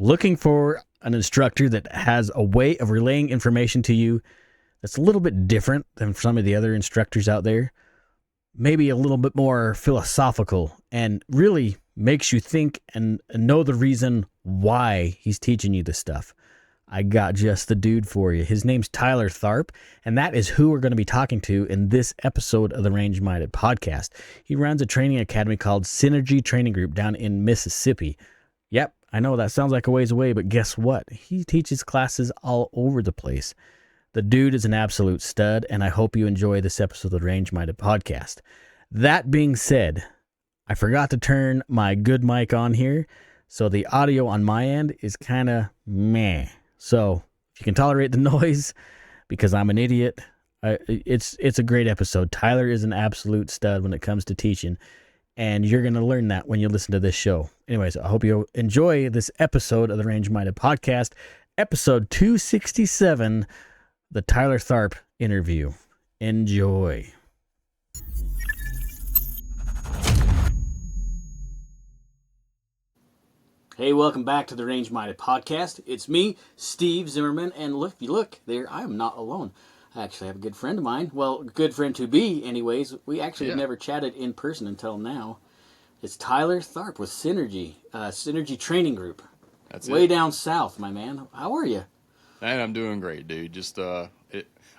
Looking for an instructor that has a way of relaying information to you that's a little bit different than some of the other instructors out there, maybe a little bit more philosophical and really makes you think and know the reason why he's teaching you this stuff. I got just the dude for you. His name's Tyler Tharp, and that is who we're going to be talking to in this episode of the Range Minded podcast. He runs a training academy called Synergy Training Group down in Mississippi. Yep, I know that sounds like a ways away, but guess what? He teaches classes all over the place. The dude is an absolute stud, and I hope you enjoy this episode of the Range Minded podcast. That being said, I forgot to turn my good mic on here, so the audio on my end is kind of meh. So if you can tolerate the noise, because I'm an idiot, it's a great episode. Tyler is an absolute stud when it comes to teaching, and you're going to learn that when you listen to this show. Anyways, I hope you enjoy this episode of the Range Minded podcast, episode 267, the Tyler Tharp interview. Enjoy. Hey, welcome back to the Range Minded podcast. It's me, Steve Zimmerman, and look, if you look there, I am not alone. I actually have a good friend of mine. Well, good friend to be, anyways. We actually have never chatted in person until now. It's Tyler Tharp with Synergy Training Group. That's way down south, my man. How are you? Man, I'm doing great, dude. Just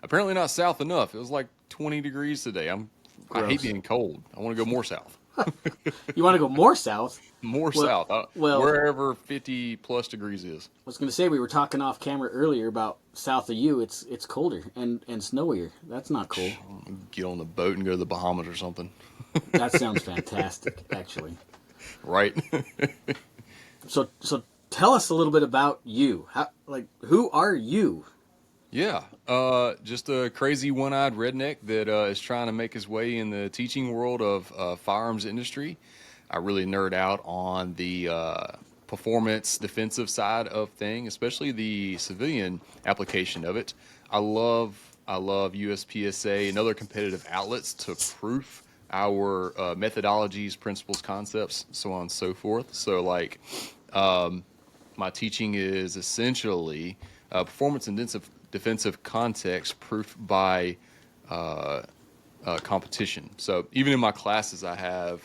apparently not south enough. It was like 20 degrees today. I hate being cold. I want to go more south. You want to go more south? More south. Wherever 50 plus degrees is. I was going to say, we were talking off camera earlier about south of you. It's colder and snowier. That's not cool. Get on the boat and go to the Bahamas or something. That sounds fantastic, actually. Right. So tell us a little bit about you. Who are you? Yeah, just a crazy one-eyed redneck that is trying to make his way in the teaching world of firearms industry. I really nerd out on the performance defensive side of things, especially the civilian application of it. I love USPSA and other competitive outlets to proof our methodologies, principles, concepts, so on and so forth. So my teaching is essentially performance and defensive context proof by competition. So even in my classes, I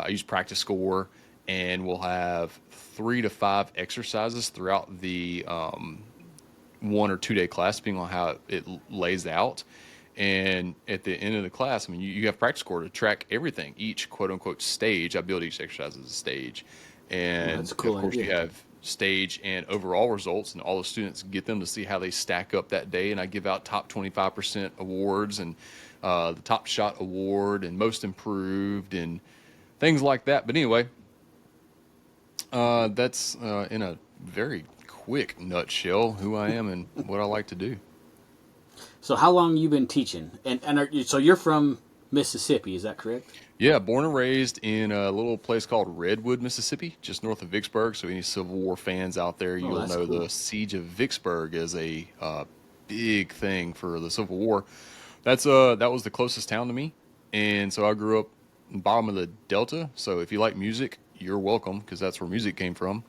use practice score, and we'll have 3 to 5 exercises throughout the 1 or 2 day class, depending on how it lays out. And at the end of the class, I mean, you have practice score to track everything, each quote unquote stage. I build each exercise as a stage. And that's a cool of course, idea. you have stage and overall results, and all the students get them to see how they stack up that day. And I give out top 25% awards and the top shot award and most improved and things like that. But anyway, that's in a very quick nutshell who I am and what I like to do. So how long have you been teaching? So you're from Mississippi, is that correct? Yeah, born and raised in a little place called Redwood, Mississippi, just north of Vicksburg. So any Civil War fans out there, you'll know cool. The Siege of Vicksburg is a big thing for the Civil War. That was the closest town to me, and so I grew up in the bottom of the Delta. So if you like music, you're welcome, because that's where music came from.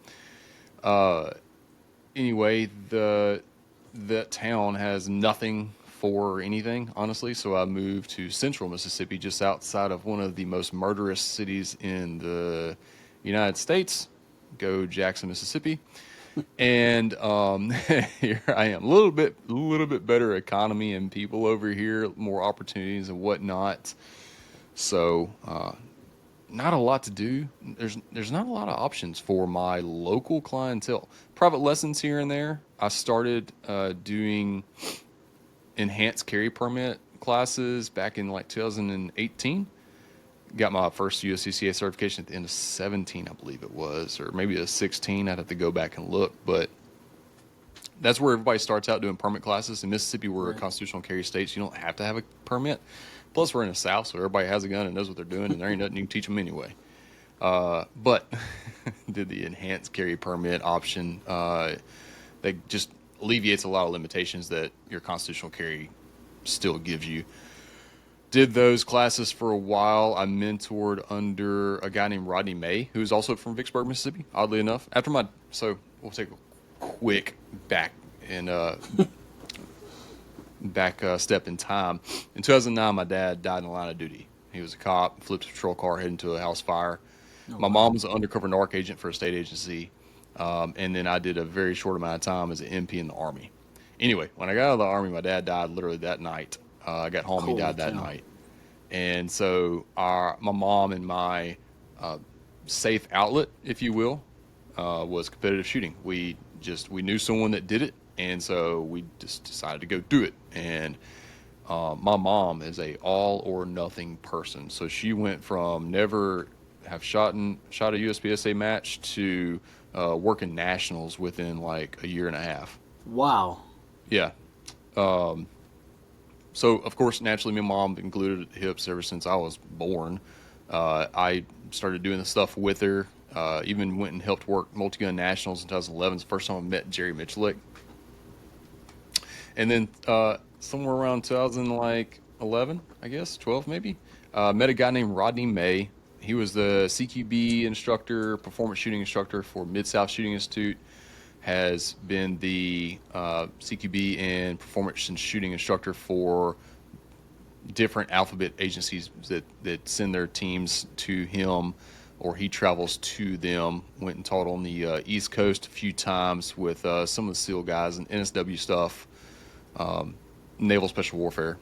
Anyway, that town has nothing for anything, honestly, so I moved to central Mississippi, just outside of one of the most murderous cities in the United States. Go Jackson, Mississippi. And here I am. A little bit better economy and people over here, more opportunities and whatnot. So not a lot to do. There's not a lot of options for my local clientele. Private lessons here and there. I started doing enhanced carry permit classes back in 2018. Got my first USCCA certification at the end of 17, I believe it was, or maybe it was 16. I'd have to go back and look, but that's where everybody starts out doing permit classes. In Mississippi, we're a constitutional carry state, so you don't have to have a permit. Plus, we're in the South, so everybody has a gun and knows what they're doing, and there ain't nothing you can teach them anyway. But did the enhanced carry permit option. That just alleviates a lot of limitations that your constitutional carry still gives you. Did those classes for a while. I mentored under a guy named Rodney May, who's also from Vicksburg, Mississippi, oddly enough. a quick and step in time. In 2009, my dad died in the line of duty. He was a cop, flipped a patrol car, heading to a house fire. Oh, My wow. mom was an undercover narc agent for a state agency, and then I did a very short amount of time as an MP in the Army. Anyway, when I got out of the Army, my dad died literally that night. I got home, he Holy died that cow. night. And so my mom and my safe outlet, if you will, was competitive shooting. We knew someone that did it, and so we just decided to go do it. And my mom is a all or nothing person, so she went from never have shot a USPSA match to working nationals within like a year and a half. Wow. Yeah. So of course, naturally, my mom been glued at the hips ever since I was born. I started doing the stuff with her. Even went and helped work multi-gun nationals in 2011. It's the first time I met Jerry Michalik. And then somewhere around 2011, I guess 12 maybe, met a guy named Rodney May. He was the CQB instructor, performance shooting instructor for Mid South Shooting Institute. Has been the CQB and performance and shooting instructor for different alphabet agencies that send their teams to him, or he travels to them. Went and taught on the East Coast a few times with some of the SEAL guys and NSW stuff, Naval Special Warfare.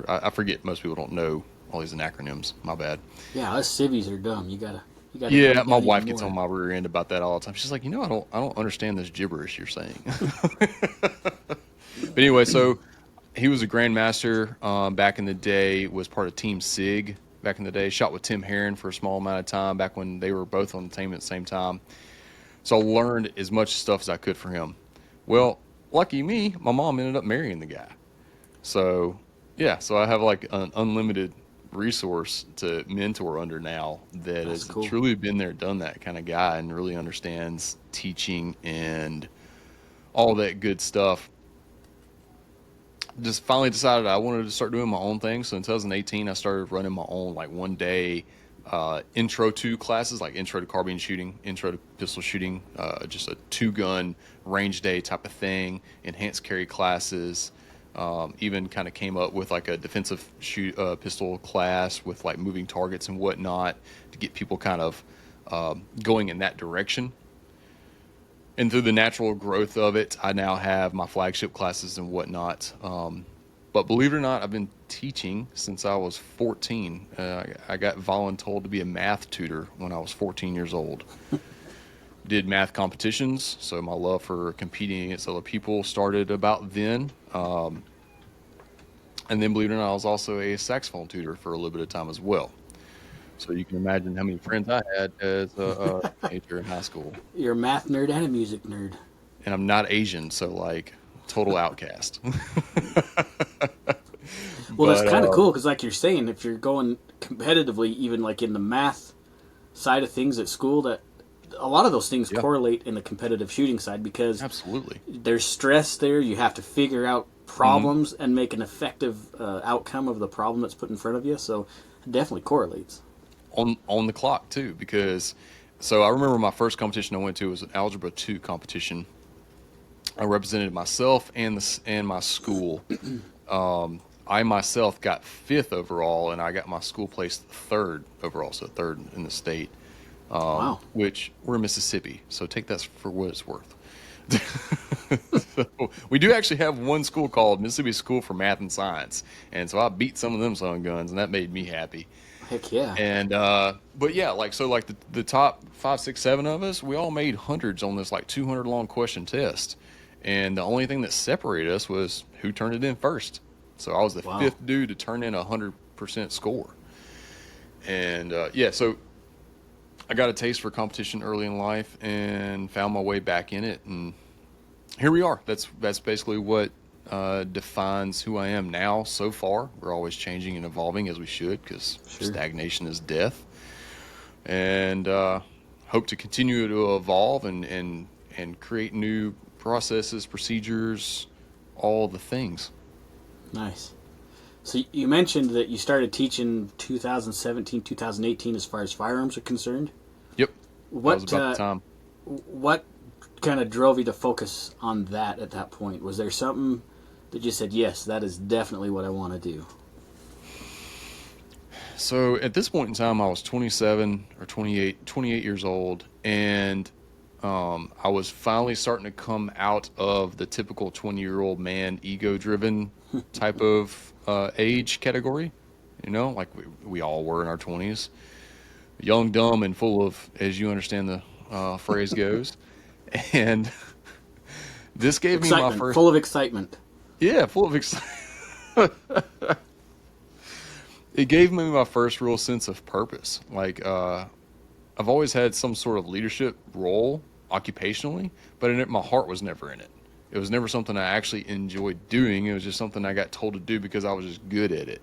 I forget, most people don't know all these acronyms. My bad. Yeah, us civvies are dumb. You gotta dumb Yeah, it my down wife even gets on more. my rear end about that all the time. She's like, I don't understand this gibberish you're saying. But anyway, so he was a grandmaster back in the day. Was part of Team Sig back in the day. Shot with Tim Herron for a small amount of time back when they were both on the team at the same time. So I learned as much stuff as I could from him. Well, lucky me, my mom ended up marrying the guy. So yeah, so I have like an unlimited resource to mentor under now that That's has cool. truly been there, done that kind of guy, and really understands teaching and all that good stuff. Just finally decided I wanted to start doing my own thing. So in 2018, I started running my own like one day intro to classes, like intro to carbine shooting, intro to pistol shooting, just a 2-gun range day type of thing, enhanced carry classes. Even kind of came up with like a defensive pistol class with like moving targets and whatnot to get people kind of going in that direction. And through the natural growth of it, I now have my flagship classes and whatnot. But believe it or not, I've been teaching since I was 14. I got voluntold to be a math tutor when I was 14 years old. Did math competitions, so my love for competing against other people started about then. And then, believe it or not, I was also a saxophone tutor for a little bit of time as well. So you can imagine how many friends I had as a teenager in high school. You're a math nerd and a music nerd. And I'm not Asian, so like total outcast. Well, that's But kind of cool because, like you're saying, if you're going competitively, even like in the math side of things at school, that a lot of those things yeah, correlate in the competitive shooting side because absolutely. there's stress there. You have to figure out Hmm. problems and make an effective outcome of the problem that's put in front of you. So it definitely correlates. On the clock too, because so I remember my first competition I went to was an Algebra 2 competition. I represented myself and my school. I myself got 5th overall, and I got my school placed 3rd overall, so 3rd in the state. Wow. Which we're in Mississippi, so take that for what it's worth. So we do actually have one school called Mississippi School for Math and Science, and so I beat some of them son guns, and that made me happy. Heck yeah. And but yeah, like so, like the top 5, 6, 7 of us, we all made hundreds on this like 200 long question test, and the only thing that separated us was who turned it in first. So I was the Wow. 5th dude to turn in 100% score, and yeah, so I got a taste for competition early in life and found my way back in it, and here we are. That's basically what defines who I am now. So far, we're always changing and evolving as we should, because Sure. stagnation is death, and hope to continue to evolve and create new processes, procedures, all the things. Nice. So you mentioned that you started teaching 2017, 2018 as far as firearms are concerned. Yep, that was What about the time. what kind of drove you to focus on that at that point? Was there something that you said, yes, that is definitely what I want to do? So at this point in time, I was 27 or 28 years old, and I was finally starting to come out of the typical 20-year-old man, ego-driven type of age category. You know, like we all were in our 20s, young, dumb, and full of, as you understand the phrase goes. And this gave me my Excitement, first, full of excitement. yeah, full of excitement. It gave me my first real sense of purpose. Like, I've always had some sort of leadership role occupationally, but my heart was never in it. It was never something I actually enjoyed doing. It was just something I got told to do because I was just good at it.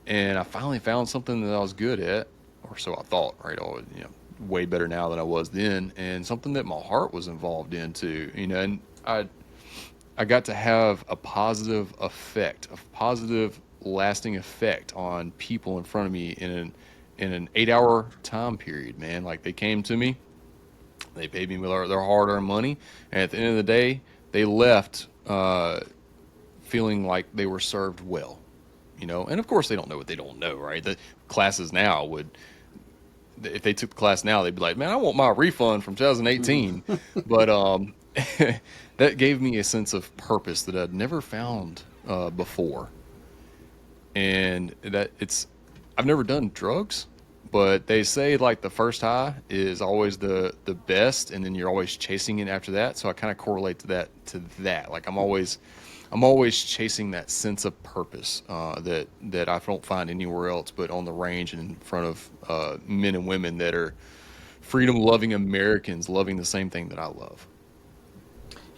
And I finally found something that I was good at, or so I thought, right? Oh, you know, way better now than I was then, and something that my heart was involved in too. You know, and I got to have a positive effect, a positive, lasting effect on people in front of me in an 8 hour time period. Man, like they came to me, they paid me with their hard-earned money, and at the end of the day, they left feeling like they were served well. You know, and of course they don't know what they don't know, right? The classes now would, if they took the class now, they'd be like, man, I want my refund from 2018. But that gave me a sense of purpose that I'd never found before. And I've never done drugs, but they say like the first high is always the best, and then you're always chasing it after that. So I kind of correlate to that. Like I'm always chasing that sense of purpose that I don't find anywhere else but on the range and in front of men and women that are freedom-loving Americans loving the same thing that I love.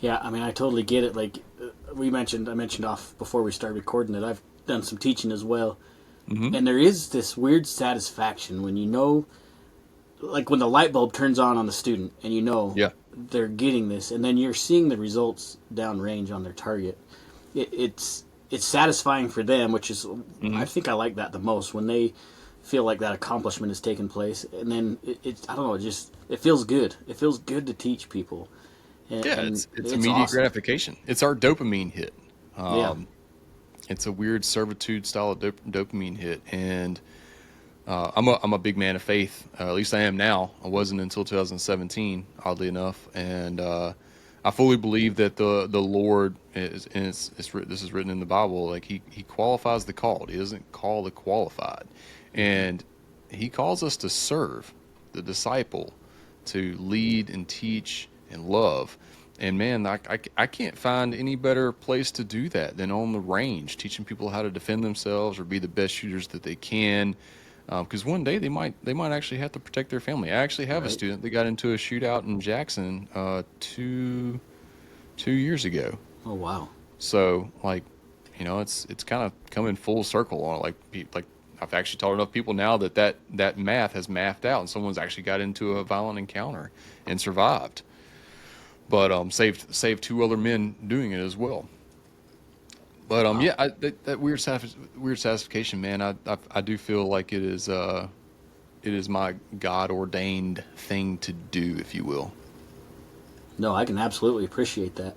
Yeah, I mean, I totally get it. Like I mentioned off before we started recording that I've done some teaching as well, and there is this weird satisfaction when you know, like when the light bulb turns on the student, and you know Yeah. they're getting this, and then you're seeing the results downrange on their target. It's satisfying for them, which is I think I like that the most when they feel like that accomplishment has taken place, and then I don't know, it feels good. It feels good to teach people. Yeah, And it's immediate awesome. gratification. It's our dopamine hit. Yeah. It's a weird servitude style of dopamine hit, and I'm a big man of faith. At least I am now. I wasn't until 2017, oddly enough, and I fully believe that the Lord is, and this is written in the Bible. Like he qualifies the called. He doesn't call the qualified, and he calls us to serve, the disciple, to lead and teach and love. And man, I can't find any better place to do that than on the range, teaching people how to defend themselves or be the best shooters that they can. Because one day they might actually have to protect their family. I actually have a student that got into a shootout in Jackson 2 years ago. Oh wow. So like, you know, it's kind of coming full circle on it. Like I've actually told enough people now that math has mathed out, and someone's actually got into a violent encounter and survived, but saved two other men doing it as well. But Wow. yeah, that weird satisfaction, man. I do feel like it is my God ordained thing to do, if you will. No, I can absolutely appreciate that.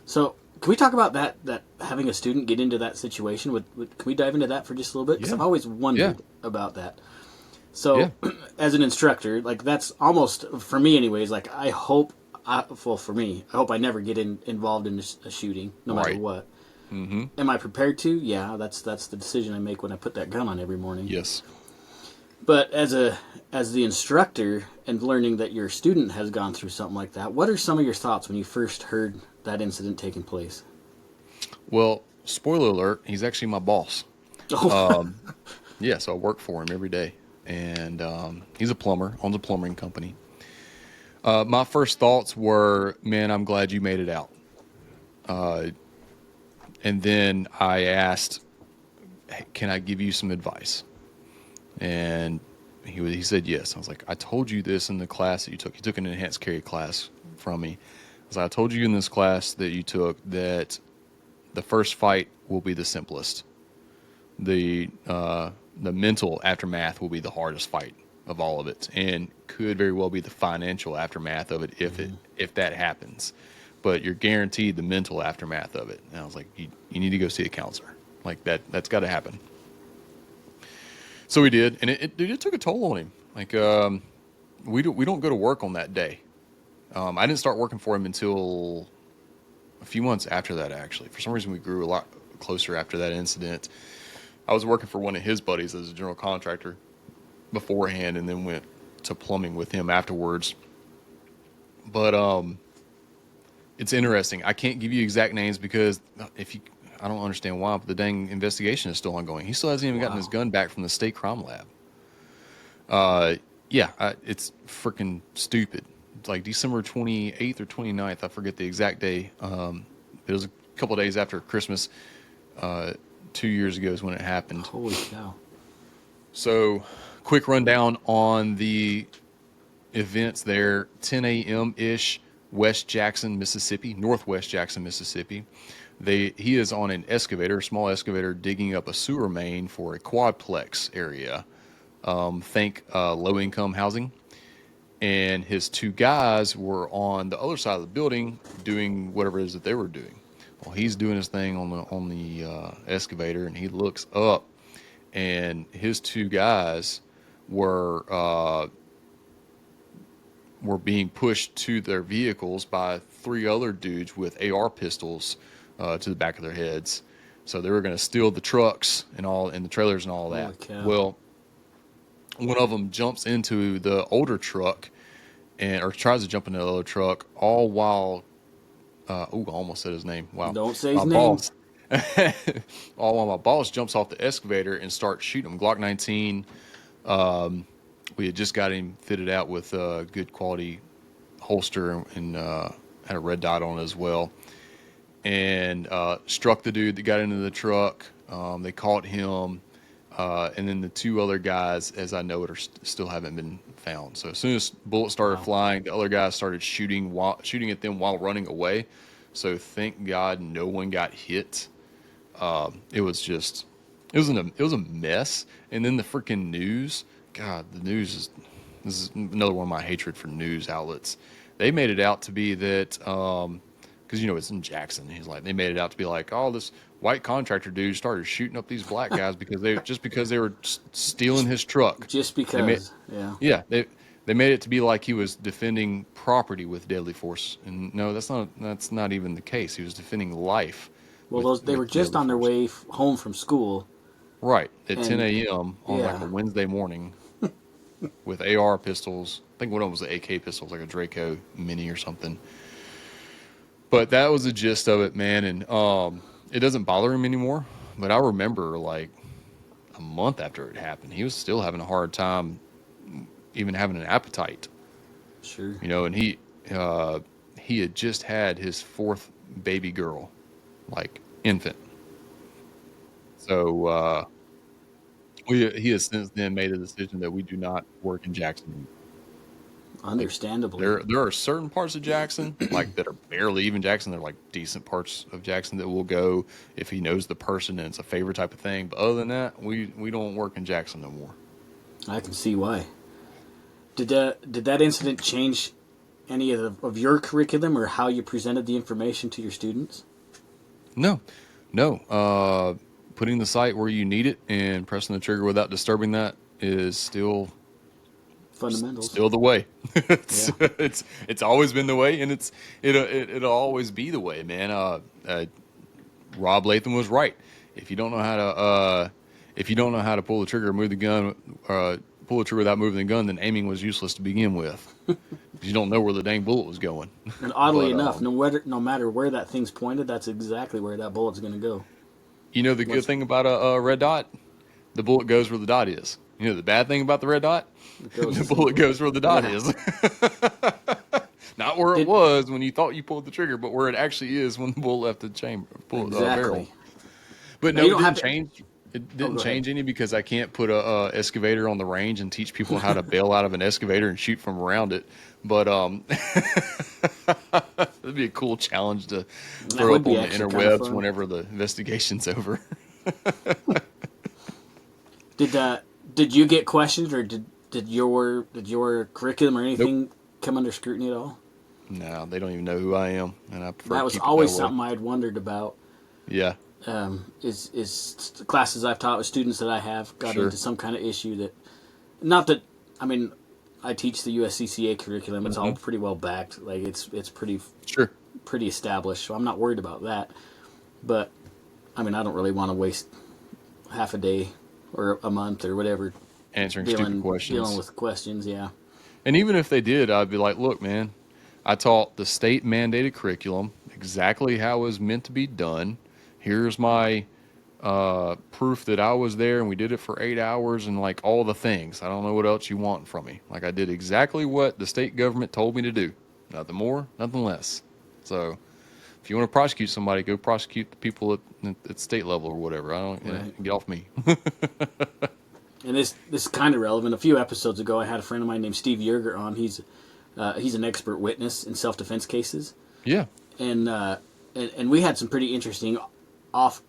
So, can we talk about that having a student get into that situation? Can we dive into that for just a little bit? Because Yeah. I've always wondered about that. So, Yeah. as an instructor, like that's almost for me, anyways. Like for me, I hope I never get involved in a shooting, no matter Right. what. Mm-hmm. Am I prepared to? Yeah, that's the decision I make when I put that gun on every morning. Yes. But as the instructor and learning that your student has gone through something like that, what are some of your thoughts when you first heard that incident taking place? Well, spoiler alert, he's actually my boss. Oh, Yeah, so I work for him every day, and he's a plumber, owns a plumbing company. My first thoughts were, man, I'm glad you made it out. And then I asked, hey, can I give you some advice? And he said yes. I was like, I told you this in the class that you took. He took an enhanced carry class from me. I was like, I told you in this class that you took that the first fight will be the simplest. The mental aftermath will be the hardest fight. of all of it, and could very well be the financial aftermath of it if that happens. But you're guaranteed the mental aftermath of it. And I was like, you need to go see a counselor. Like that's got to happen. So we did, and it took a toll on him. Like we don't go to work on that day. I didn't start working for him until a few months after that. Actually, for some reason, we grew a lot closer after that incident. I was working for one of his buddies as a general contractor beforehand, and then went to plumbing with him afterwards. But it's interesting. I can't give you exact names because I don't understand why, but the dang investigation is still ongoing. He still hasn't even gotten his gun back from the state crime lab. It's freaking stupid. It's like December 28th or 29th. I forget the exact day. It was a couple of days after Christmas. 2 years ago is when it happened. Holy cow. So, quick rundown on the events there. 10 a.m.-ish, West Jackson, Mississippi, Northwest Jackson, Mississippi. He is on an excavator, a small excavator, digging up a sewer main for a quadplex area. Think low-income housing. And his two guys were on the other side of the building doing whatever it is that they were doing. Well, he's doing his thing on the excavator, and he looks up, and his two guys were being pushed to their vehicles by three other dudes with AR pistols to the back of their heads. So they were going to steal the trucks and the trailers and all that. Well, one of them jumps into the older truck or tries to jump into the other truck, all while I almost said his name. Wow. Don't say his name. All while my boss jumps off the excavator and starts shooting him. Glock 19. We had just got him fitted out with a good quality holster and had a red dot on it as well. And struck the dude that got into the truck. They caught him. And then the two other guys, as I know it, still haven't been found. So as soon as bullets started flying, the other guys started shooting at them while running away. So thank God no one got hit. It was a mess. And then the freaking news, God, this is another one of my hatred for news outlets. They made it out to be that, because it's in Jackson. They made it out to be like, oh, this white contractor dude started shooting up these black guys because they were stealing his truck. Just because, They made it to be like he was defending property with deadly force, and no, that's not even the case. He was defending life. Well, they were just on their way home from school, right, at 10 a.m. on like a Wednesday morning, with AR pistols. I think one of them was an AK pistols, like a Draco Mini or something. But that was the gist of it, man, and it doesn't bother him anymore. But I remember like a month after it happened, he was still having a hard time even having an appetite. Sure. And he had just had his fourth baby girl, like infant. So he has since then made a decision that we do not work in Jackson. Understandably. There are certain parts of Jackson like that are barely even Jackson. They're like decent parts of Jackson that will go if he knows the person and it's a favor type of thing. But other than that, we don't work in Jackson no more. I can see why. Did that incident change any of your curriculum or how you presented the information to your students? No. Putting the sight where you need it and pressing the trigger without disturbing that is still fundamentals. Still the way. It's always been the way, and it'll always be the way, man. Rob Latham was right. If you don't know how to pull the trigger, move the gun, pull the trigger without moving the gun, then aiming was useless to begin with. You don't know where the dang bullet was going. And oddly enough, no matter where that thing's pointed, that's exactly where that bullet's going to go. The good thing about a red dot, the bullet goes where the dot is. The bad thing about the red dot, the bullet goes where the dot is. Not where it was when you thought you pulled the trigger, but where it actually is when the bullet left the chamber, barrel. But no, it didn't change any because I can't put a excavator on the range and teach people how to bail out of an excavator and shoot from around it. But that'd be a cool challenge to throw up on the interwebs whenever the investigation's over. Did you get questioned, or Did your curriculum or Nope. anything come under scrutiny at all? No, they don't even know who I am, and I prefer That to was keep it that always way. something I had wondered about. Yeah, Is the classes I've taught with students that I have got sure. into some kind of issue that, not that, I mean, I teach the USCCA curriculum. It's all pretty well backed. Like it's Sure. pretty established, so I'm not worried about that. But I mean, I don't really want to waste half a day or a month or whatever Answering stupid dealing questions. with questions. Yeah, And even if they did, I'd be like, look, man, I taught the state mandated curriculum exactly how it was meant to be done. Here's my proof that I was there and we did it for 8 hours and like all the things. I don't know what else you want from me. Like I did exactly what the state government told me to do. Nothing more, nothing less. So if you want to prosecute somebody, go prosecute the people at state level or whatever. I don't right. get off me. And this is kind of relevant. A few episodes ago, I had a friend of mine named Steve Yerger on. He's an expert witness in self defense cases, Yeah. and we had some pretty interesting off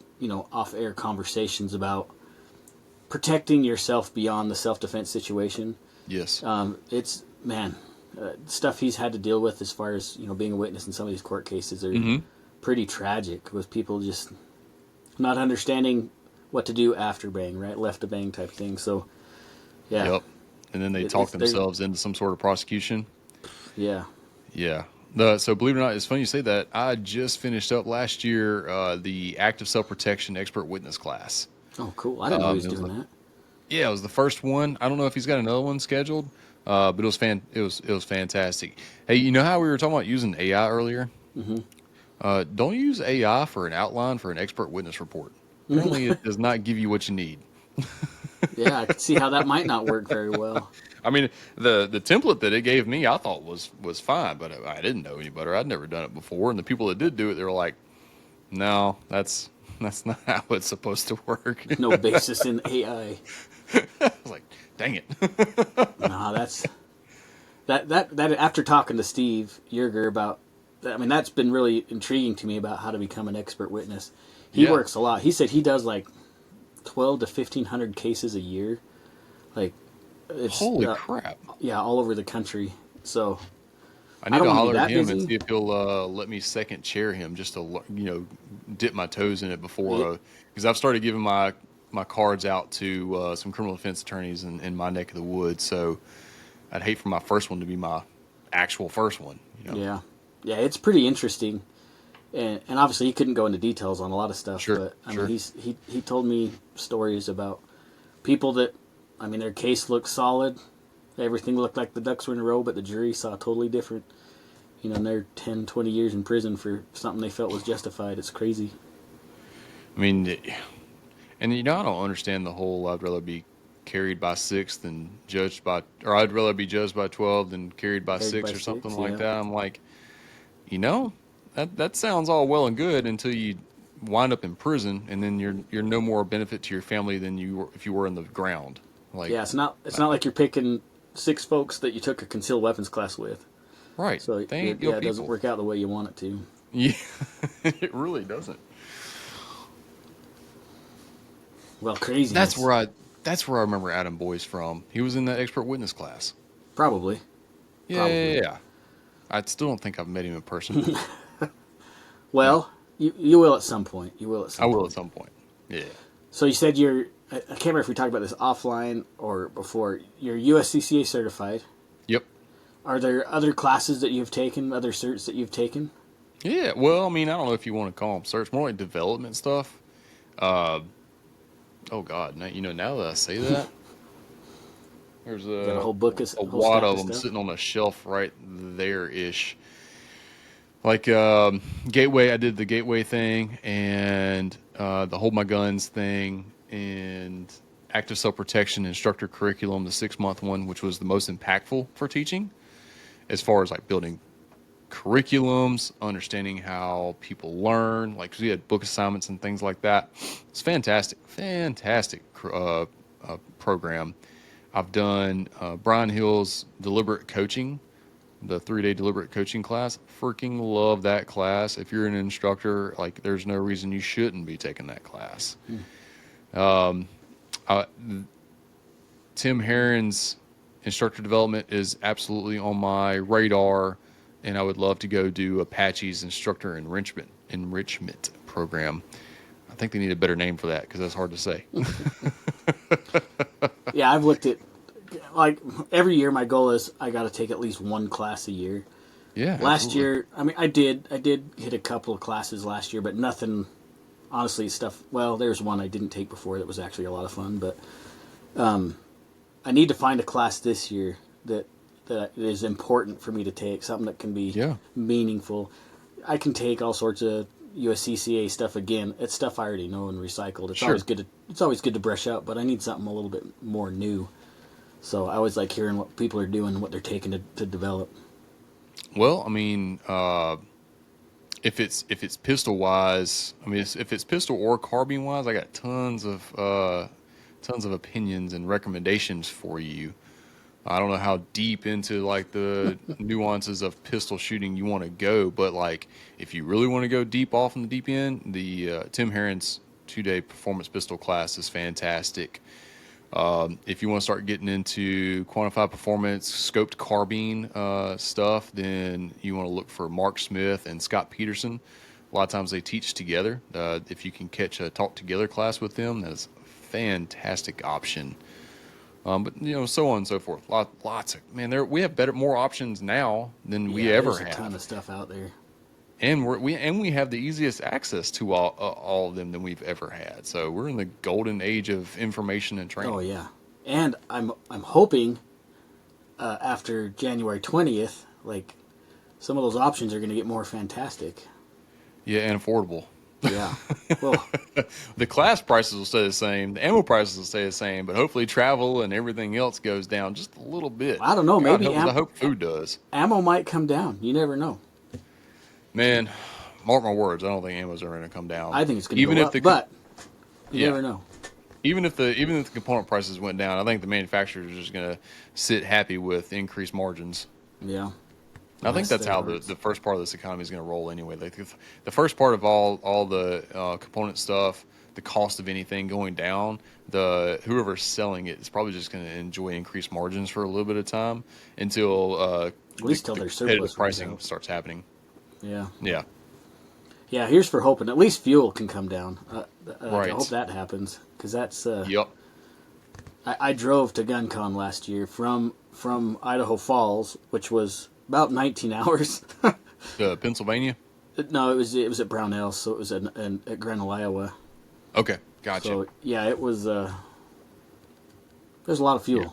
air conversations about protecting yourself beyond the self defense situation. Yes. It's man, stuff he's had to deal with as far as being a witness in some of these court cases are pretty tragic, with people just not understanding what to do after bang, right, left to bang type thing. So yeah, Yep. And then they talk themselves into some sort of prosecution. yeah. Yeah. So believe it or not, it's funny you say that. I just finished up last year the active self protection expert witness class. Oh, cool. I didn't know he was It was doing that. Yeah, it was the first one. I don't know if he's got another one scheduled, but it was fantastic. Hey, you know how we were talking about using AI earlier? Don't use AI for an outline for an expert witness report. Apparently, it does not give you what you need. Yeah, I could see how that might not work very well. I mean, the template that it gave me, I thought was fine, but I didn't know any better. I'd never done it before, and the people that did do it, they were like, "No, that's not how it's supposed to work." No basis in AI. I was like, "Dang it!" Nah, that's that. After talking to Steve Yerger about, I mean, that's been really intriguing to me about how to become an expert witness. He Yeah. works a lot. He said he does like 12 to 1,500 cases a year. Like, it's Holy crap! yeah, all over the country. So I need don't to wanna be holler at that him and busy. see if he'll let me second chair him just to dip my toes in it Yeah. before because I've started giving my cards out to some criminal defense attorneys in my neck of the woods. So I'd hate for my first one to be my actual first one. Yeah, yeah, it's pretty interesting, and obviously he couldn't go into details on a lot of stuff, Sure, but I sure. mean he told me stories about people that, I mean, their case looked solid, everything looked like the ducks were in a row, but the jury saw totally different. And they're 10, 20 years in prison for something they felt was justified. It's crazy. I mean, and I don't understand the whole I'd rather be carried by six than judged by, or I'd rather be judged by 12 than carried by Carried by six or something six, like yeah. that. I'm like, that sounds all well and good until you wind up in prison, and then you're no more benefit to your family than you were if you were in the ground. Like, Yeah, it's not like you're picking six folks that you took a concealed weapons class with. right? So They ain't your it doesn't people. work out the way you want it to. Yeah, it really doesn't. Well, crazy. That's where I remember Adam Boyce from. He was in that expert witness class. Probably. Yeah, Probably. yeah. I still don't think I've met him in person. Well, you will at some point. You will at some I will point. at some point. Yeah. So you said I can't remember if we talked about this offline or before. You're USCCA certified. Yep. Are there other classes that you've taken, other certs that you've taken? Yeah. Well, I mean, I don't know if you want to call them search, more like development stuff. Oh God, now that I say that, there's Got a whole book of a whole wad stack of of them stuff. sitting on a shelf right there ish. Like Gateway, I did the Gateway thing and the Hold My Guns thing and active self protection instructor curriculum, the 6-month one, which was the most impactful for teaching, as far as like building curriculums, understanding how people learn. Like, 'cause we had book assignments and things like that. It's fantastic program. I've done Brian Hill's deliberate coaching, the 3-day deliberate coaching class. Freaking love that class. If you're an instructor, like, there's no reason you shouldn't be taking that class. Uh, Tim Herron's instructor development is absolutely on my radar, and I would love to go do Apache's instructor enrichment program. I think they need a better name for that because that's hard to say. Yeah, I've looked at, like, every year my goal is I got to take at least one class a year. Yeah, Last absolutely. year, I mean, I did hit a couple of classes last year, but nothing, honestly, stuff. Well, there's one I didn't take before that was actually a lot of fun, but I need to find a class this year that is important for me to take, something that can be Yeah. meaningful. I can take all sorts of USCCA stuff again. It's stuff I already know and recycled. It's Sure. always good to brush up, but I need something a little bit more new. So I always like hearing what people are doing, what they're taking to develop. Well, I mean, if it's pistol wise, I mean, if it's pistol or carbine wise, I got tons of opinions and recommendations for you. I don't know how deep into like the nuances of pistol shooting you want to go, but like if you really want to go deep off in the deep end, the Tim Herron's 2-day performance pistol class is fantastic. If you want to start getting into quantified performance, scoped carbine stuff, then you want to look for Mark Smith and Scott Peterson. A lot of times they teach together. If you can catch a talk together class with them, that is a fantastic option. But so on and so forth. Lots of man. We have more options now than we ever There's a have, ton of stuff out there. and we have the easiest access to all of them than we've ever had. So we're in the golden age of information and training. Oh yeah, and I'm hoping after January 20th, like some of those options are going to get more fantastic. Yeah, and affordable. Yeah. Well, The class prices will stay the same. The ammo prices will stay the same, but hopefully travel and everything else goes down just a little bit. I don't know. God Maybe help us, I hope food does. ammo might come down. You never know. Man, mark my words. I don't think ammo's ever going to come down. I think it's going to go up, but you never know. Even if the component prices went down, I think the manufacturers are just going to sit happy with increased margins. Yeah. I think that's how the first part of this economy is going to roll anyway. Like the first part of all the component stuff, the cost of anything going down, whoever's selling it is probably just going to enjoy increased margins for a little bit of time until at least till their surplus pricing starts happening. Yeah. Yeah. Yeah. Here's for hoping at least fuel can come down. Right. I hope that happens because that's. Yep. I drove to GunCon last year from Idaho Falls, which was about 19 hours. Pennsylvania. No, it was at Brownell, so it was at Grinnell, Iowa. Okay, gotcha. So yeah, it was. There's a lot of fuel. Yeah.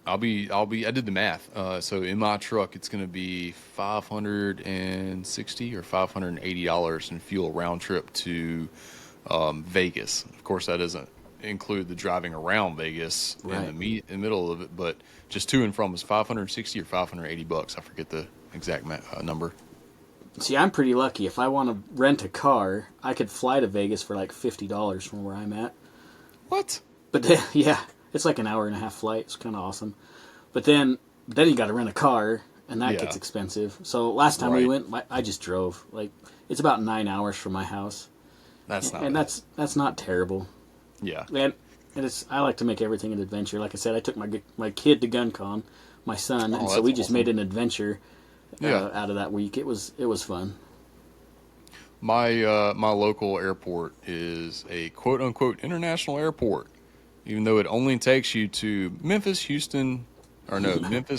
I did the math. So in my truck, it's going to be $560 or $580 in fuel round trip to Vegas. Of course, that doesn't include the driving around Vegas in the middle of it, but just to and from is $560 or $580. I forget the exact number. See, I'm pretty lucky. If I want to rent a car, I could fly to Vegas for like $50 from where I'm at. What? But then, yeah, it's like an hour and a half flight. It's kind of awesome. But then you got to rent a car, and that gets expensive. So last time we went, I just drove. Like it's about 9 hours from my house. That's not. And that's not terrible. Yeah. And I like to make everything an adventure. Like I said, I took my kid to GunCon, my son, and so we just made an adventure out of that week. It was fun. My local airport is a quote unquote international airport, even though it only takes you to Memphis,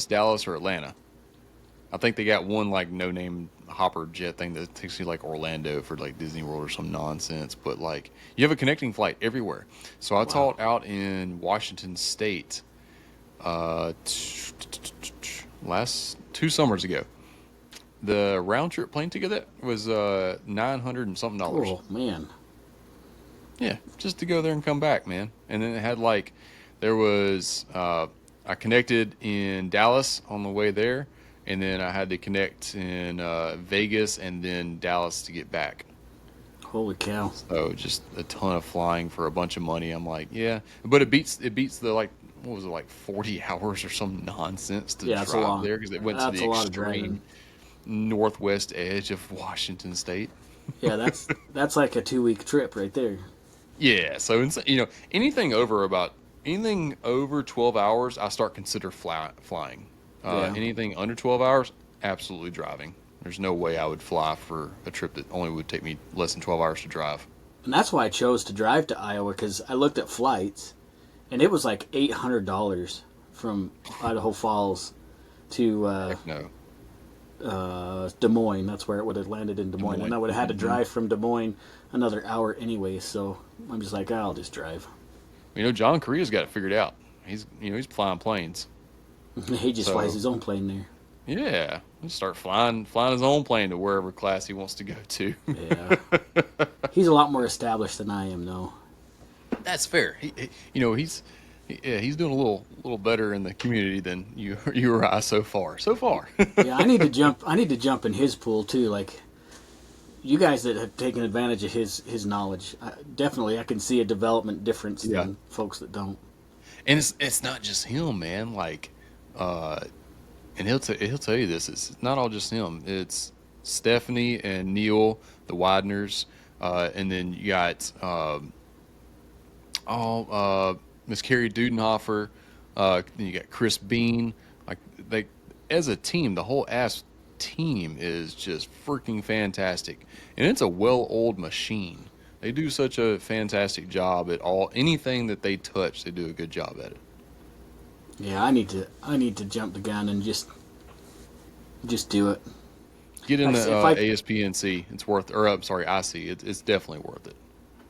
Dallas, or Atlanta. I think they got one like no name hopper jet thing that takes you like Orlando for like Disney World or some nonsense, but like you have a connecting flight everywhere. So I taught out in Washington State last 2 summers ago. The round trip plane ticket was $900 and something. Oh man. Yeah, just to go there and come back, man. And then it had like there was I connected in Dallas on the way there, and then I had to connect in Vegas and then Dallas to get back. Holy cow. So just a ton of flying for a bunch of money. I'm like, yeah. But it beats the like, what was it, like 40 hours or some nonsense to drive there because it went to the extreme northwest edge of Washington State. Yeah, that's like a 2-week trip right there. Yeah, so anything over about anything over 12 hours, I start consider flying. Yeah. Anything under 12 hours, absolutely driving. There's no way I would fly for a trip that only would take me less than 12 hours to drive. And that's why I chose to drive to Iowa, because I looked at flights, and it was like $800 from Idaho Falls to Heck no. Des Moines. That's where it would have landed in Des Moines. And I would have had to drive from Des Moines another hour anyway. So I'm just like, I'll just drive. John Korea's got it figured out. He's flying planes. He just So, flies his own plane there. Yeah, he'll start flying his own plane to wherever class he wants to go to. Yeah. He's a lot more established than I am, though. That's fair. He's doing a little better in the community than you or I so far. So far. Yeah, I need to jump. I need to jump in his pool too. Like you guys that have taken advantage of his knowledge. Definitely, I can see a development difference Yeah. than folks that don't. And it's not just him, man. Like, and he'll tell you this. It's not all just him. It's Stephanie and Neil, the Wideners, and then you got Miss Carrie Dudenhofer. Then you got Chris Bean. Like they, as a team, the whole ass team is just freaking fantastic, and it's a well-oiled machine. They do such a fantastic job at anything that they touch. They do a good job at it. Yeah, I need to jump the gun and just do it. Get in Like I the said, if ASPNC. It's worth, or I'm sorry, IC. It's definitely worth it.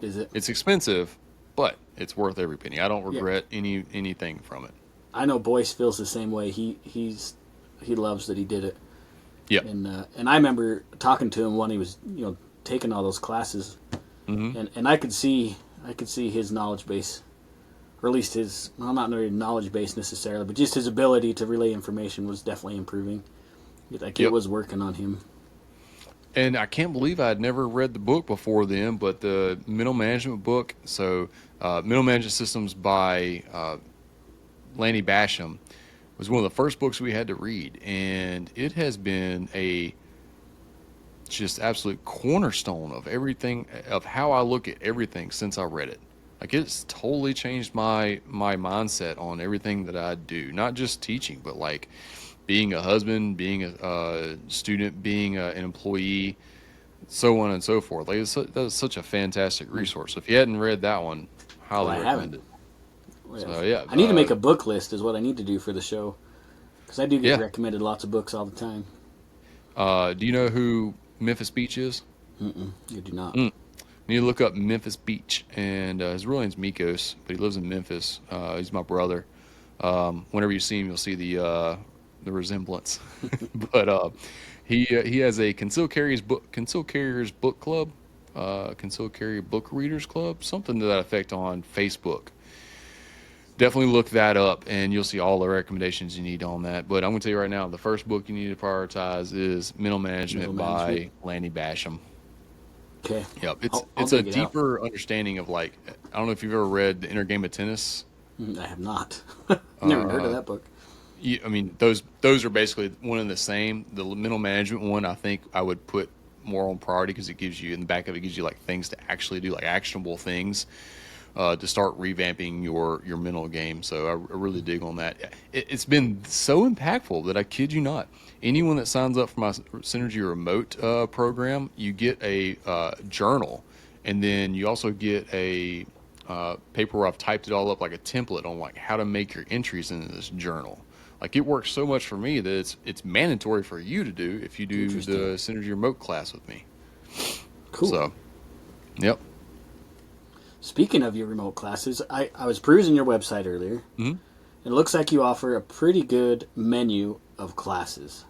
Is it? It's expensive, but it's worth every penny. I don't Yeah. regret anything from it. I know Boyce feels the same way. He loves that he did it. Yep. And I remember talking to him when he was taking all those classes, and I could see his knowledge base, or at least his, well, not really knowledge base necessarily, but just his ability to relay information was definitely improving. Like it was working on him. And I can't believe I'd never read the book before then, but the Mental Management book, so Mental Management Systems by Lanny Basham, was one of the first books we had to read. And it has been a just absolute cornerstone of everything, of how I look at everything since I read it. Like it's totally changed my mindset on everything that I do, not just teaching, but like being a husband, being a student, being an employee, so on and so forth. Like that's such a fantastic resource. So if you hadn't read that one, highly recommend it. So yeah, I need to make a book list. Is what I need to do for the show, because I do get Yeah. recommended lots of books all the time. Do you know who Memphis Beach is? You do not. You need to look up Memphis Beach, and his real name's Mikos, but he lives in Memphis. He's my brother. Whenever you see him, you'll see the resemblance. But he has a concealed carriers book club, concealed carry book readers club, something to that effect on Facebook. Definitely look that up, and you'll see all the recommendations you need on that. But I'm going to tell you right now, the first book you need to prioritize is Mental Management by Lanny Basham. Okay. Yep, I'll it's a dig it out. deeper understanding of, like, I don't know if you've ever read The Inner Game of Tennis. I have not. Never heard of that book. I mean, those are basically one and the same. The mental management one, I think I would put more on priority because it gives you, in the back of it, gives you like things to actually do, like actionable things to start revamping your mental game. So I really dig on that. It's been so impactful that I kid you not. Anyone that signs up for my Synergy Remote program, you get a journal, and then you also get a paper where I've typed it all up like a template on like how to make your entries into this journal. Like it works so much for me that it's mandatory for you to do if you do the Synergy Remote class with me. Cool. So, yep. Speaking of your remote classes, I was perusing your website earlier. Mm-hmm. It looks like you offer a pretty good menu of classes.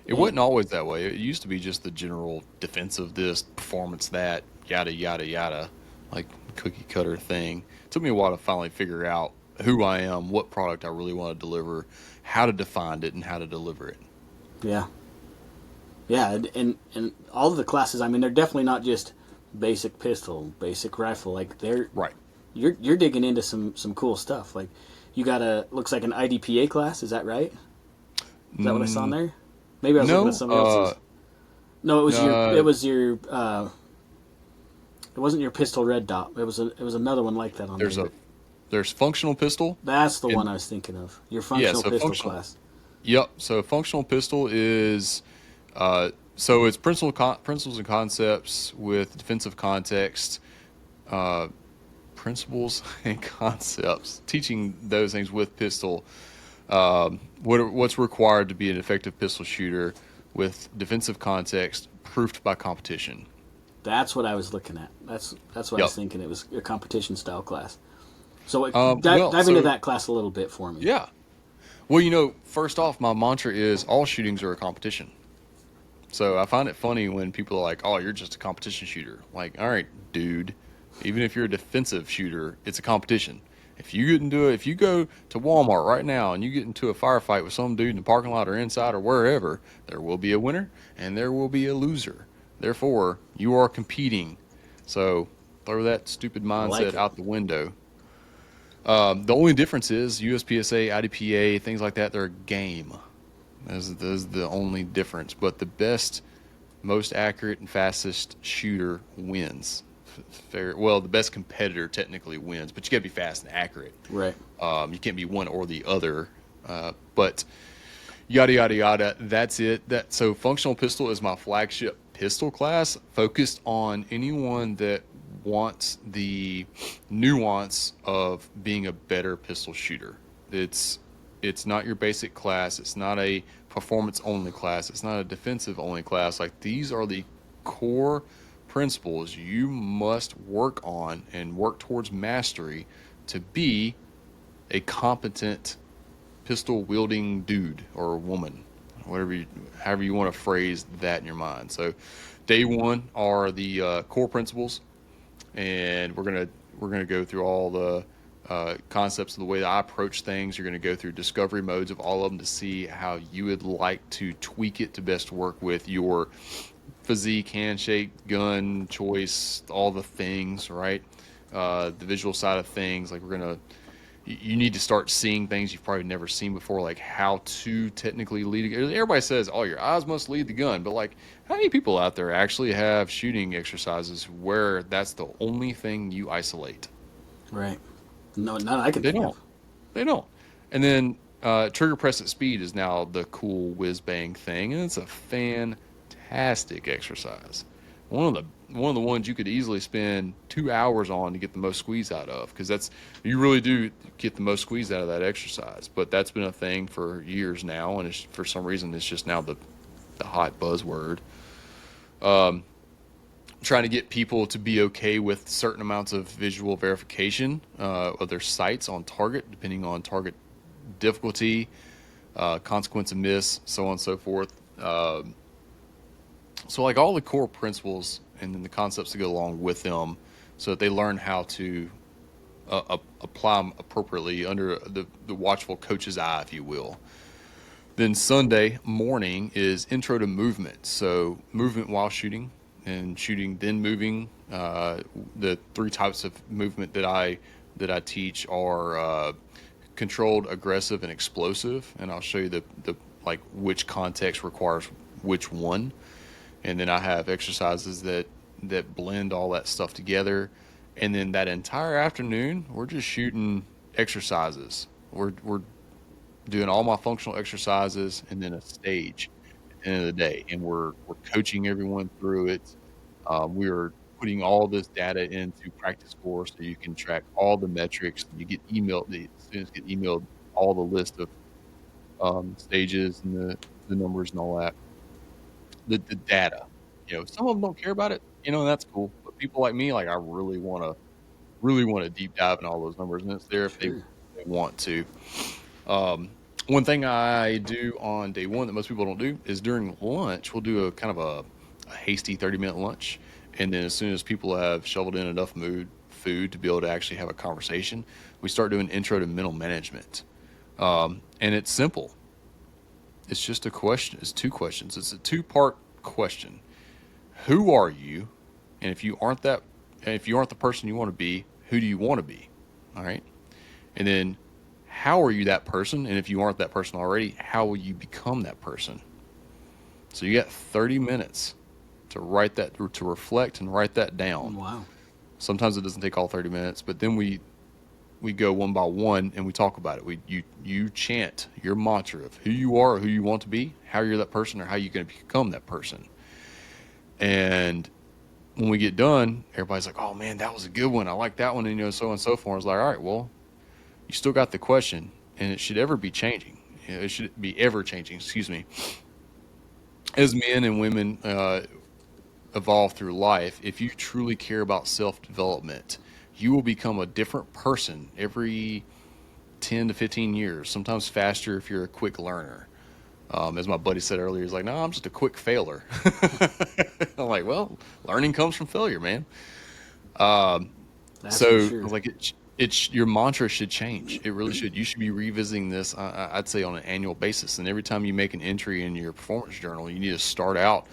It wasn't always that way. It used to be just the general defensive this, performance that, yada, yada, yada, like cookie cutter thing. It took me a while to finally figure out who I am, what product I really want to deliver, how to define it, and how to deliver it. Yeah. Yeah, and all of the classes, I mean, they're definitely not just basic pistol, basic rifle. Like they're right. You're digging into some cool stuff. Like you got looks like an IDPA class. Is that right? Is that what I saw in there? Maybe I was looking at somebody else's. No, it was your. It wasn't your pistol red dot. It was another one like that on there. There's functional pistol. That's the And one I was thinking of. Your yeah, functional so pistol functional. class. Yep. So functional pistol is so it's principles and concepts with defensive context, principles and concepts, teaching those things with pistol. What's required to be an effective pistol shooter with defensive context, proofed by competition. That's what I was looking at. That's what I Yep. was thinking. It was a competition style class. So Well, dive into so that class a little bit for me. yeah. Well, you know, first off, my mantra is all shootings are a competition. So I find it funny when people are like, "Oh, you're just a competition shooter." Like, all right, dude. Even if you're a defensive shooter, it's a competition. If you go to Walmart right now and you get into a firefight with some dude in the parking lot or inside or wherever, there will be a winner and there will be a loser. Therefore, you are competing. So throw that stupid I like mindset it. out the window. The only difference is USPSA, IDPA, things like that. They're a game. That's the only difference. But the best, most accurate, and fastest shooter wins. Well, the best competitor technically wins, but you got to be fast and accurate. Right. You can't be one or the other. But yada yada yada. That's it. So functional pistol is my flagship pistol class, focused on anyone that wants the nuance of being a better pistol shooter. It's not your basic class. It's not a performance only class. It's not a defensive only class. Like, these are the core principles you must work on and work towards mastery to be a competent pistol wielding dude or woman, however you want to phrase that in your mind. So, day one are the core principles, and we're gonna go through all the concepts of the way that I approach things. You're gonna go through discovery modes of all of them to see how you would like to tweak it to best work with your physique, handshake, gun choice, all the things, right? The visual side of things, like you need to start seeing things you've probably never seen before, like how to technically lead. Everybody says, "Oh, your eyes must lead the gun," but like, how many people out there actually have shooting exercises where that's the only thing you isolate? Right. No, none I can They think don't. of. They don't. And then trigger press at speed is now the cool whiz bang thing, and it's a fantastic exercise. One of the ones you could easily spend 2 hours on to get the most squeeze out of, because that's you really do get the most squeeze out of that exercise. But that's been a thing for years now, and for some reason it's just now the hot buzzword. Trying to get people to be okay with certain amounts of visual verification of their sights on target, depending on target difficulty, consequence of miss, so on and so forth. So like all the core principles and then the concepts that go along with them, so that they learn how to apply them appropriately under the watchful coach's eye, if you will. Then Sunday morning is intro to movement. So movement while shooting, and shooting then moving. The three types of movement that I teach are controlled, aggressive, and explosive. And I'll show you the like which context requires which one. And then I have exercises that blend all that stuff together. And then that entire afternoon, we're just shooting exercises. We're doing all my functional exercises and then a stage at the end of the day, and we're coaching everyone through it. We are putting all this data into practice score, so you can track all the metrics. You get emailed, the students get emailed all the list of stages and the numbers and all that, the data. You know, some of them don't care about it, you know, and that's cool. But people like me, like, I really want to deep dive in all those numbers, and it's there if Sure. they want to. One thing I do on day one that most people don't do is during lunch, we'll do a kind of a hasty 30-minute lunch. And then as soon as people have shoveled in enough food to be able to actually have a conversation, we start doing intro to mental management. And it's simple. It's just a question. It's two questions. It's a two-part question. Who are you? And if you aren't the person you want to be, who do you want to be? All right. And then, how are you that person? And if you aren't that person already, how will you become that person? So you got 30 minutes to reflect and write that down. Wow. Sometimes it doesn't take all 30 minutes, but then we we go one by one and we talk about it. You chant your mantra of who you are, who you want to be, how you're that person, or how you're going to become that person. And when we get done, everybody's like, "Oh man, that was a good one. I like that one," and so on and so forth. It's like, all right, well, you still got the question, and it should ever be changing. It should be ever changing. Excuse me. As men and women evolve through life, if you truly care about self development, you will become a different person every 10 to 15 years, sometimes faster if you're a quick learner. As my buddy said earlier, he's like, "No, I'm just a quick failer." I'm like, "Well, learning comes from failure, man." That's for So I sure. was like, it's your mantra should change. It really should. You should be revisiting this, I'd say, on an annual basis. And every time you make an entry in your performance journal, you need to start out,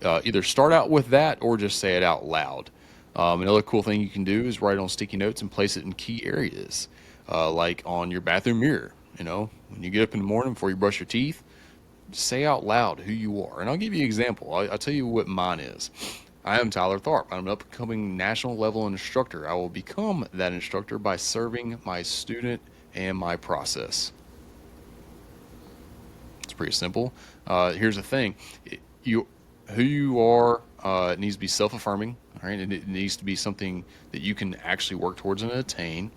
either start out with that or just say it out loud. Another cool thing you can do is write on sticky notes and place it in key areas, like on your bathroom mirror. When you get up in the morning before you brush your teeth, say out loud who you are. And I'll give you an example. I'll tell you what mine is. I am Tyler Tharp. I'm an upcoming national level instructor. I will become that instructor by serving my student and my process. It's pretty simple. Here's the thing. Who you are, it needs to be self-affirming, all right? And it needs to be something that you can actually work towards and attain.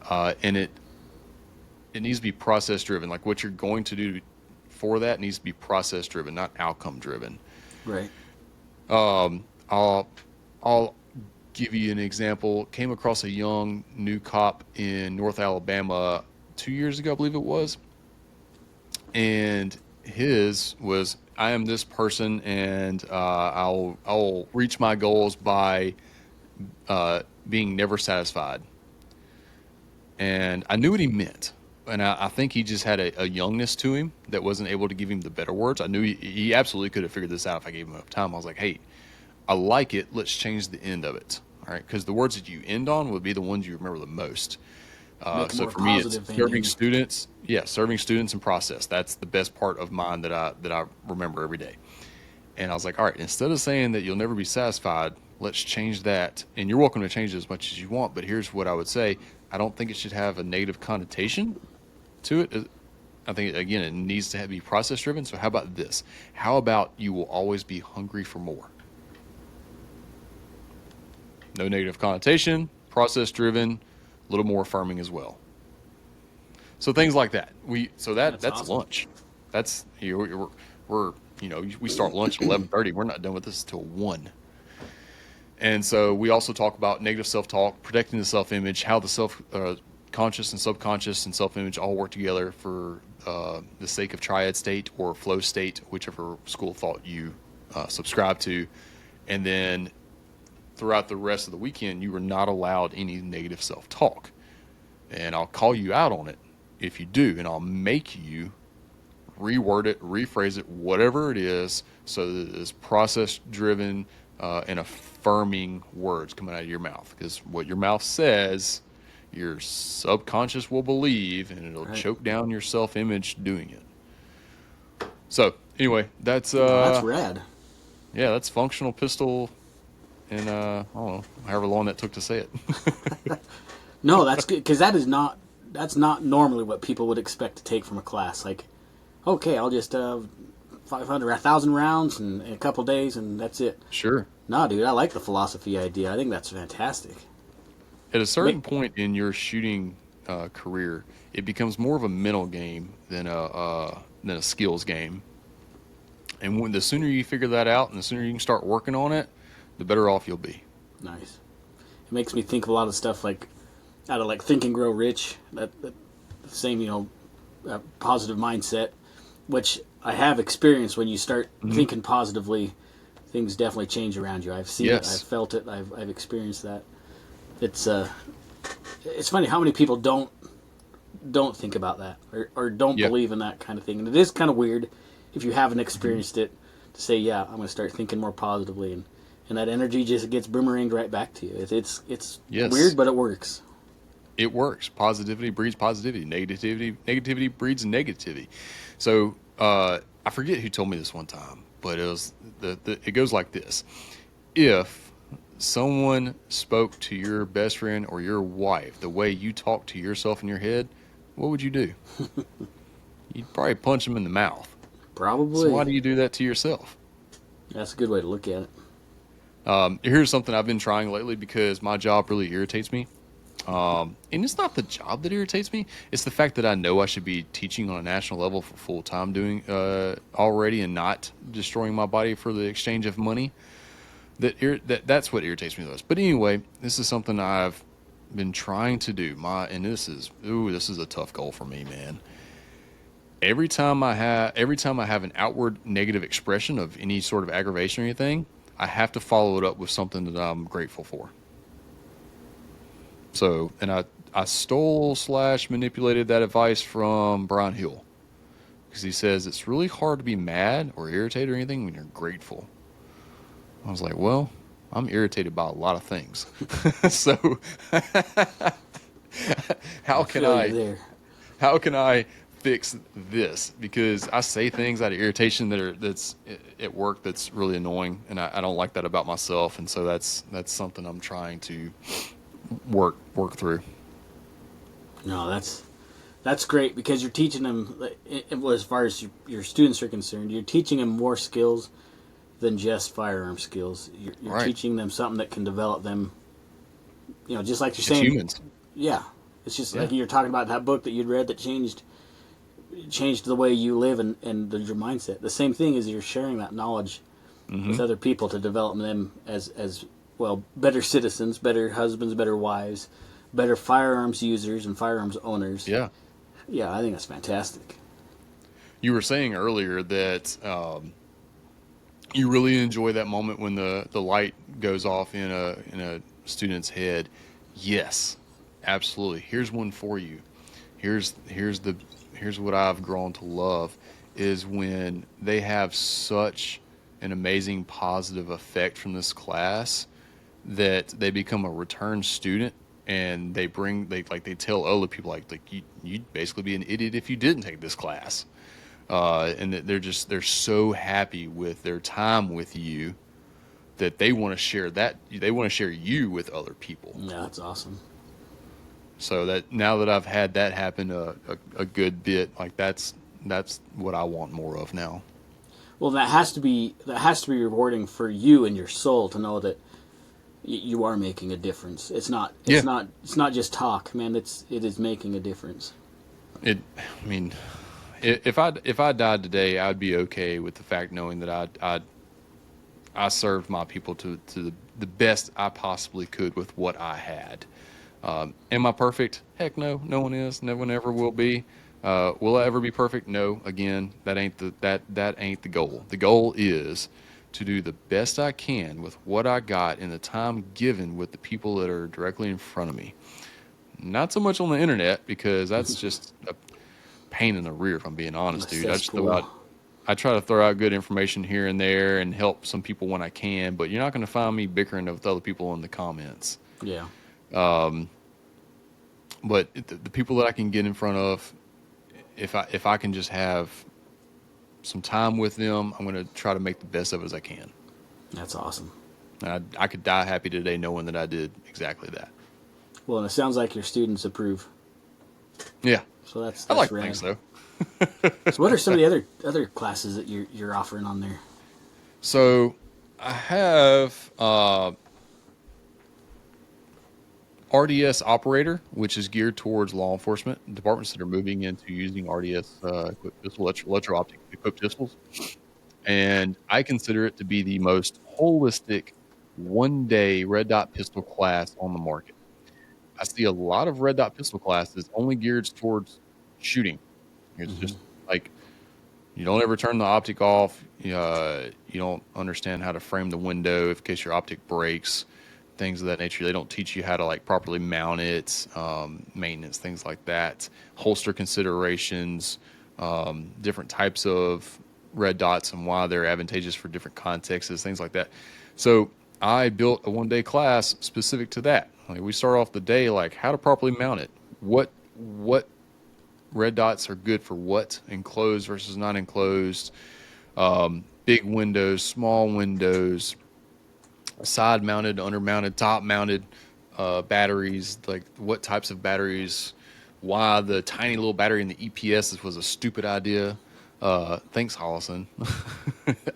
And it needs to be process driven. Like what you're going to do for that needs to be process driven, not outcome driven. Right. I'll I'll give you an example. Came across a young new cop in North Alabama 2 years ago, I believe it was, and his was, "I am this person, and I'll reach my goals by being never satisfied." And I knew what he meant. And I think he just had a youngness to him that wasn't able to give him the better words. I knew he absolutely could have figured this out if I gave him enough time. I was like, "Hey, I like it. Let's change the end of it." All right. Because the words that you end on would be the ones you remember the most. Make a So more for me, it's positive serving ending. students. Yeah. Serving students and process. That's the best part of mine that I remember every day. And I was like, all right, instead of saying that you'll never be satisfied, let's change that. And you're welcome to change it as much as you want. But here's what I would say. I don't think it should have a negative connotation to it. I think, again, it needs to be process driven. So how about this? How about you will always be hungry for more? No negative connotation, process driven, a little more affirming as well. So things like that. That's That's awesome. lunch. That's we're we start lunch at 11:30. We're not done with this until 1. And so we also talk about negative self-talk, protecting the self-image, how the conscious and subconscious and self-image all work together for the sake of triad state or flow state, whichever school of thought you subscribe to. And then throughout the rest of the weekend, you are not allowed any negative self-talk. And I'll call you out on it if you do, and I'll make you reword it, rephrase it, whatever it is, so that it's process-driven and affirming words coming out of your mouth. Because what your mouth says, your subconscious will believe, and it'll Right. choke down your self-image doing it. So anyway, that's No, that's rad. yeah, that's functional pistol, and I don't know, however long that took to say it. No, that's good because that's not normally what people would expect to take from a class. Like, okay, I'll just 500, 1,000 rounds in a couple days, and that's it. Sure. No, dude, I like the philosophy idea. I think that's fantastic. At a certain Make, point in your shooting career, it becomes more of a mental game than a skills game. And the sooner you figure that out, and the sooner you can start working on it, the better off you'll be. nice. It makes me think of a lot of stuff like out of like Think and Grow Rich. That same positive mindset, which I have experienced. When you start Hmm. thinking positively, things definitely change around you. I've seen it. I've Yes. felt it. I've experienced that. It's it's funny how many people don't think about that or don't Yeah. believe in that kind of thing. And it is kind of weird if you haven't Hmm. experienced it to say, yeah, I'm going to start thinking more positively, and that energy just gets boomeranged right back to you. It's Yes. weird, but it works. It works. Positivity breeds positivity. Negativity breeds negativity. So I forget who told me this one time, but it was it goes like this: if someone spoke to your best friend or your wife the way you talk to yourself in your head, what would you do? You'd probably punch them in the mouth. So why Probably. do you do that to yourself? That's a good way to look at it. Here's something I've been trying lately because my job really irritates me. And it's not the job that irritates me. It's the fact that I know I should be teaching on a national level for full time doing already and not destroying my body for the exchange of money. That's what irritates me the most. But anyway, this is something I've been trying to do. This is a tough goal for me, man. Every time I have an outward negative expression of any sort of aggravation or anything, I have to follow it up with something that I'm grateful for. So, and I stole slash manipulated that advice from Brian Hill because he says it's really hard to be mad or irritated or anything when you're grateful. I was like, well, I'm irritated by a lot of things. So how I can feel you I there. how can I fix this? Because I say things out of irritation that's at work that's really annoying, and I don't like that about myself. And so that's something I'm trying to work through. No, that's great because you're teaching them. Well, as far as your students are concerned, you're teaching them more skills than just firearm skills. You're Right. teaching them something that can develop them. Just like you're Just saying. humans. Yeah, it's just Yeah. like you're talking about that book that you'd read that changed the way you live and your mindset. The same thing is you're sharing that knowledge with other people to develop them as well, better citizens, better husbands, better wives, better firearms users and firearms owners. Yeah. Yeah, I think that's fantastic. You were saying earlier that you really enjoy that moment when the light goes off in a student's head. Yes, absolutely. Here's one for you. Here's what I've grown to love is when they have such an amazing positive effect from this class that they become a return student and they tell other people like you'd basically be an idiot if you didn't take this class. And that they're so happy with their time with you that they want to share you with other people. Yeah, that's awesome. So that now that I've had that happen a good bit, like that's what I want more of now. Well, that has to be rewarding for you and your soul to know that you are making a difference. It's not it's Yeah. not it's not just talk, man. It is making a difference. I mean, if I died today, I'd be okay with the fact knowing that I served my people to the best I possibly could with what I had. Am I perfect? Heck no, no one is. No one ever will be. Will I ever be perfect? No. Again, that ain't the goal. The goal is to do the best I can with what I got in the time given with the people that are directly in front of me. Not so much on the internet because that's just a pain in the rear. If I'm being honest, A dude, cesspool. I try to throw out good information here and there and help some people when I can, but you're not going to find me bickering with other people in the comments. Yeah. But the people that I can get in front of, if I can just have some time with them, I'm going to try to make the best of it as I can. That's awesome. And I could die happy today knowing that I did exactly that. Well, and it sounds like your students approve. Yeah, So that's I like to rad. think so. So what are some of the other classes that you're offering on there? So I have RDS operator, which is geared towards law enforcement departments that are moving into using RDS equipped pistol, electro-optic equipped pistols. And I consider it to be the most holistic one-day red dot pistol class on the market. I see a lot of red dot pistol classes only geared towards shooting. It's just like you don't ever turn the optic off. You don't understand how to frame the window in case your optic breaks, things of that nature. They don't teach you how to like properly mount it, maintenance, things like that, holster considerations, different types of red dots and why they're advantageous for different contexts, things like that. So I built a one-day class specific to that. Like we start off the day like how to properly mount it, what red dots are good for what, enclosed versus not enclosed, big windows, small windows, side mounted, under mounted, top mounted batteries, like what types of batteries, why the tiny little battery in the EPS was a stupid idea. Thanks, Hollison.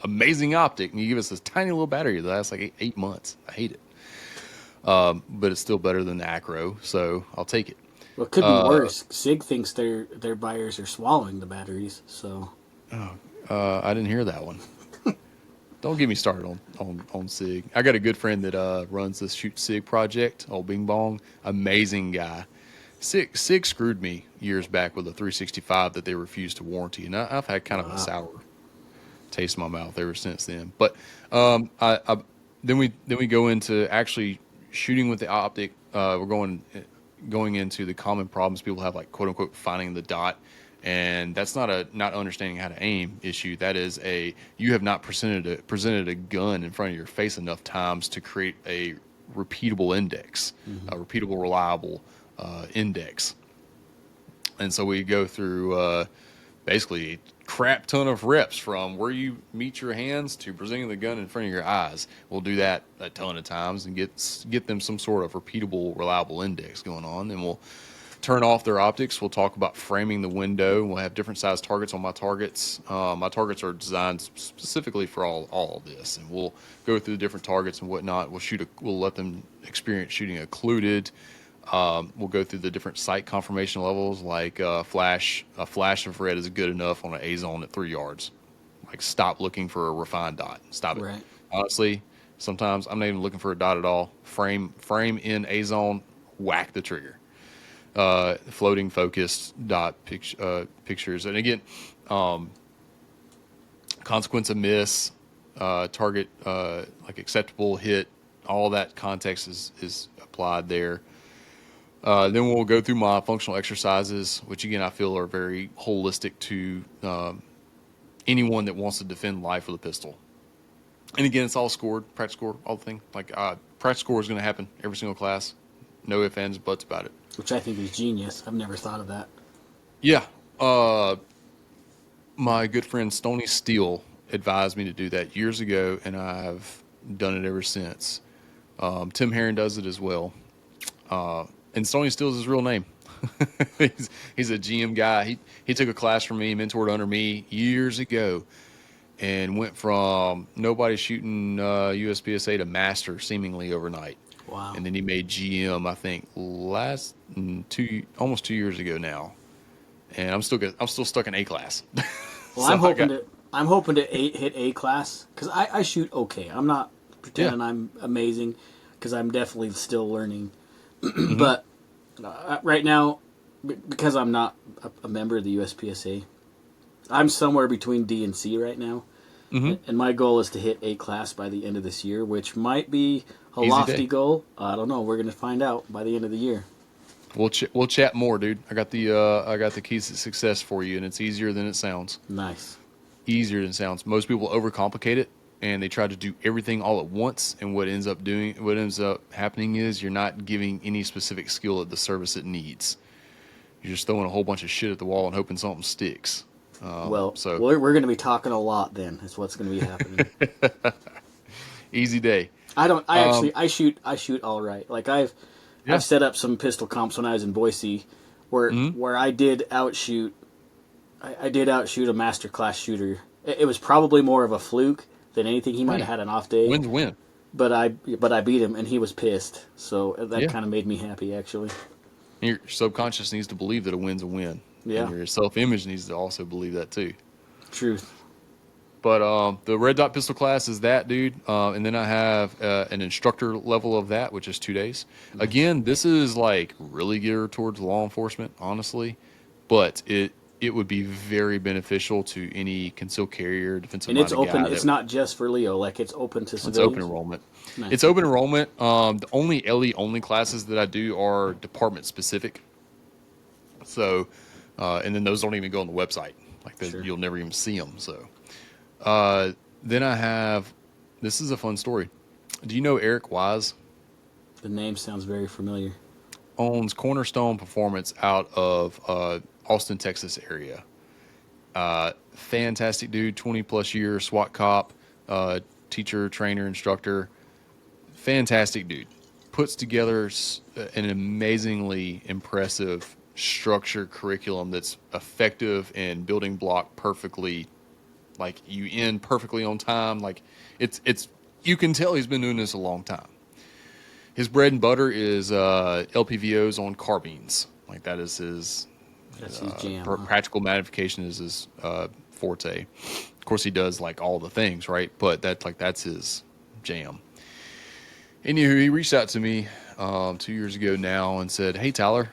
Amazing optic. And you give us this tiny little battery that lasts like 8 months. I hate it. But it's still better than the Acro, so I'll take it. Well, it could be worse. SIG thinks their buyers are swallowing the batteries, so. I didn't hear that one. Don't get me started on SIG. I got a good friend that runs this Shoot SIG project, old Bing Bong. Amazing guy. SIG screwed me years back with a 365 that they refused to warranty, and I've had kind of a sour taste in my mouth ever since then. But then we go into actually shooting with the optic. We're going into the common problems people have, like quote unquote finding the dot. And that's not a not understanding how to aim issue. That is you have not presented a gun in front of your face enough times to create a repeatable index, a repeatable, reliable index. And so we go through basically a crap ton of reps from where you meet your hands to presenting the gun in front of your eyes. We'll do that a ton of times and get them some sort of repeatable, reliable index going on. Then we'll turn off their optics. We'll talk about framing the window. We'll have different size targets on my targets. My targets are designed specifically for all of this, and we'll go through the different targets and whatnot. We'll let them experience shooting occluded. We'll go through the different sight confirmation levels, like a flash of red is good enough on an A zone at 3 yards. Like, stop looking for a refined dot. Stop it. Right. Honestly, sometimes I'm not even looking for a dot at all. Frame in A zone, whack the trigger. Floating focused dot pictures, and again, consequence of miss, target, like acceptable hit, all that context is applied there. Then we'll go through my functional exercises, which again I feel are very holistic to anyone that wants to defend life with a pistol. And again, it's all scored, practice score, all the thing. Like practice score is going to happen every single class, no ifs, ands, buts about it. Which I think is genius. I've never thought of that. Yeah. My good friend Stony Steele advised me to do that years ago, and I've done it ever since. Tim Herron does it as well. And Stony Steele is his real name. he's a GM guy. He took a class from me, mentored under me years ago, and went from nobody shooting USPSA to master seemingly overnight. Wow. And then he made GM, I think, almost 2 years ago now. And I'm still stuck in A class. Well, So I'm hoping to hit A class, because I shoot okay. I'm not pretending I'm amazing, because I'm definitely still learning. But right now, because I'm not a member of the USPSA, I'm somewhere between D and C right now. And my goal is to hit A class by the end of this year, which might be a lofty goal. I don't know. We're going to find out by the end of the year. We'll chat more, dude. I got the keys to success for you, and it's easier than it sounds. Nice. Easier than it sounds. Most people overcomplicate it, and they try to do everything all at once. And what ends up happening is you're not giving any specific skill at the service it needs. You're just throwing a whole bunch of shit at the wall and hoping something sticks. So we're going to be talking a lot then. Is what's going to be happening. Easy day. I shoot all right. Like I've set up some pistol comps when I was in Boise, where I did outshoot. I did outshoot a master class shooter. It was probably more of a fluke than anything. He might have had an off day. Win's win. But I beat him, and he was pissed. So that kind of made me happy, actually. Your subconscious needs to believe that a win's a win. Yeah. And your self-image needs to also believe that too. Truth. But the red dot pistol class is that, dude. And then I have an instructor level of that, which is 2 days. Again, this is like really geared towards law enforcement, honestly. But it would be very beneficial to any concealed carrier, defensive. And it's open. It's not just for Leo. Like it's open to civilians. It's open enrollment. Nice. It's open enrollment. The only LE only classes that I do are department specific. So, and then those don't even go on the website. Like you'll never even see them. So, then I have. This is a fun story. Do you know Eric Wise? The name sounds very familiar. Owns Cornerstone Performance out of Austin, Texas area. Fantastic dude, 20 plus years, SWAT cop, teacher, trainer, instructor. fantastic dude. Puts together an amazingly impressive structured curriculum that's effective and building block perfectly. Like you end perfectly on time. Like it's you can tell he's been doing this a long time. His bread and butter is LPVOs on carbines. Like that is his That's his jam. Huh? practical magnification is his forte. Of course, he does like all the things, right? But that's his jam. Anywho, he reached out to me 2 years ago now and said, "Hey Tyler,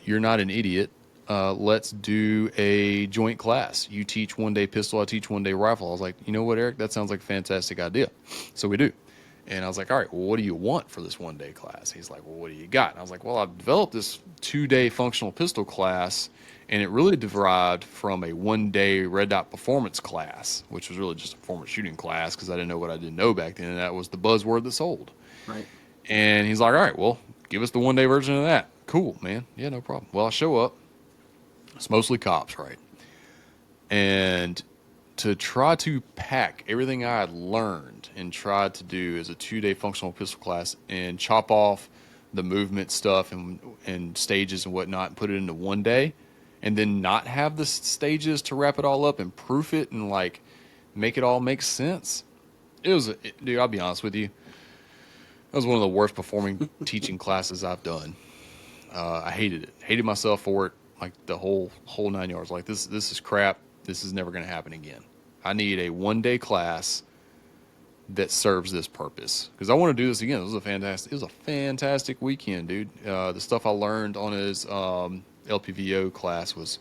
you're not an idiot. Let's do a joint class. You teach 1 day pistol, I teach 1 day rifle." I was like, "You know what, Eric? That sounds like a fantastic idea." So we do. And I was like, "All right, well, what do you want for this 1 day class?" He's like, "Well, what do you got?" And I was like, "Well, I've developed this 2 day functional pistol class, and it really derived from a 1 day red dot performance class, which was really just a performance shooting class because I didn't know what I didn't know back then, and that was the buzzword that sold." Right. And he's like, "All right, well, give us the 1 day version of that." Cool, man. Yeah, no problem. Well, I show up. It's mostly cops, right? And to try to pack everything I had learned and tried to do as a 2 day functional pistol class and chop off the movement stuff and stages and whatnot and put it into 1 day and then not have the stages to wrap it all up and proof it and like make it all make sense. Dude, I'll be honest with you. That was one of the worst performing teaching classes I've done. I hated it. Hated myself for it. Like the whole 9 yards. Like this is crap. This is never going to happen again. I need a 1 day class that serves this purpose because I want to do this again. It was a fantastic weekend, dude. The stuff I learned on his LPVO class was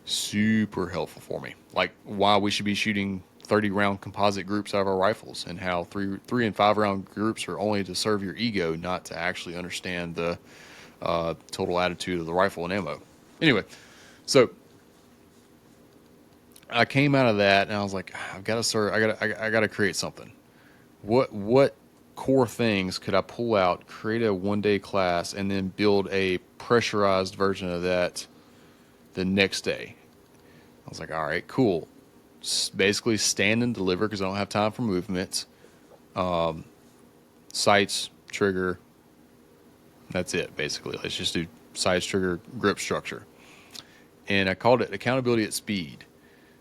super helpful for me. Like why we should be shooting 30 round composite groups out of our rifles and how three and 5 round groups are only to serve your ego, not to actually understand the total attitude of the rifle and ammo. Anyway, so I came out of that and I was like, I've got to start. I got to create something. What core things could I pull out, create a 1 day class, and then build a pressurized version of that the next day? I was like, all right, cool. Basically, stand and deliver because I don't have time for movements. Sights, trigger. That's it. Basically, let's just do sights, trigger, grip structure. And I called it accountability at speed.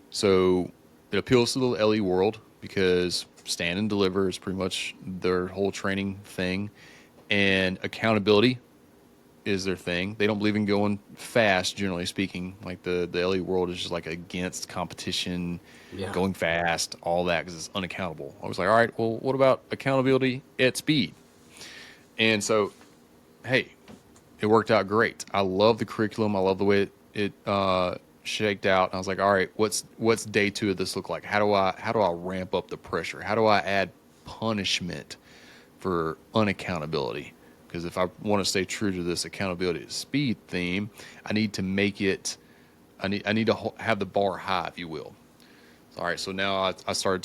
So it appeals to the LE world because stand and deliver is pretty much their whole training thing. And accountability is their thing. They don't believe in going fast, generally speaking. Like the LE world is just like against competition, going fast, all that because it's unaccountable. I was like, all right, well, what about accountability at speed? And so, hey, it worked out great. I love the curriculum. I love the way it shaked out. And I was like, all right, what's day 2 of this look like? How do I ramp up the pressure? How do I add punishment for unaccountability? Because if I want to stay true to this accountability speed theme, I need to make it. I need to have the bar high, if you will. All right, so now I started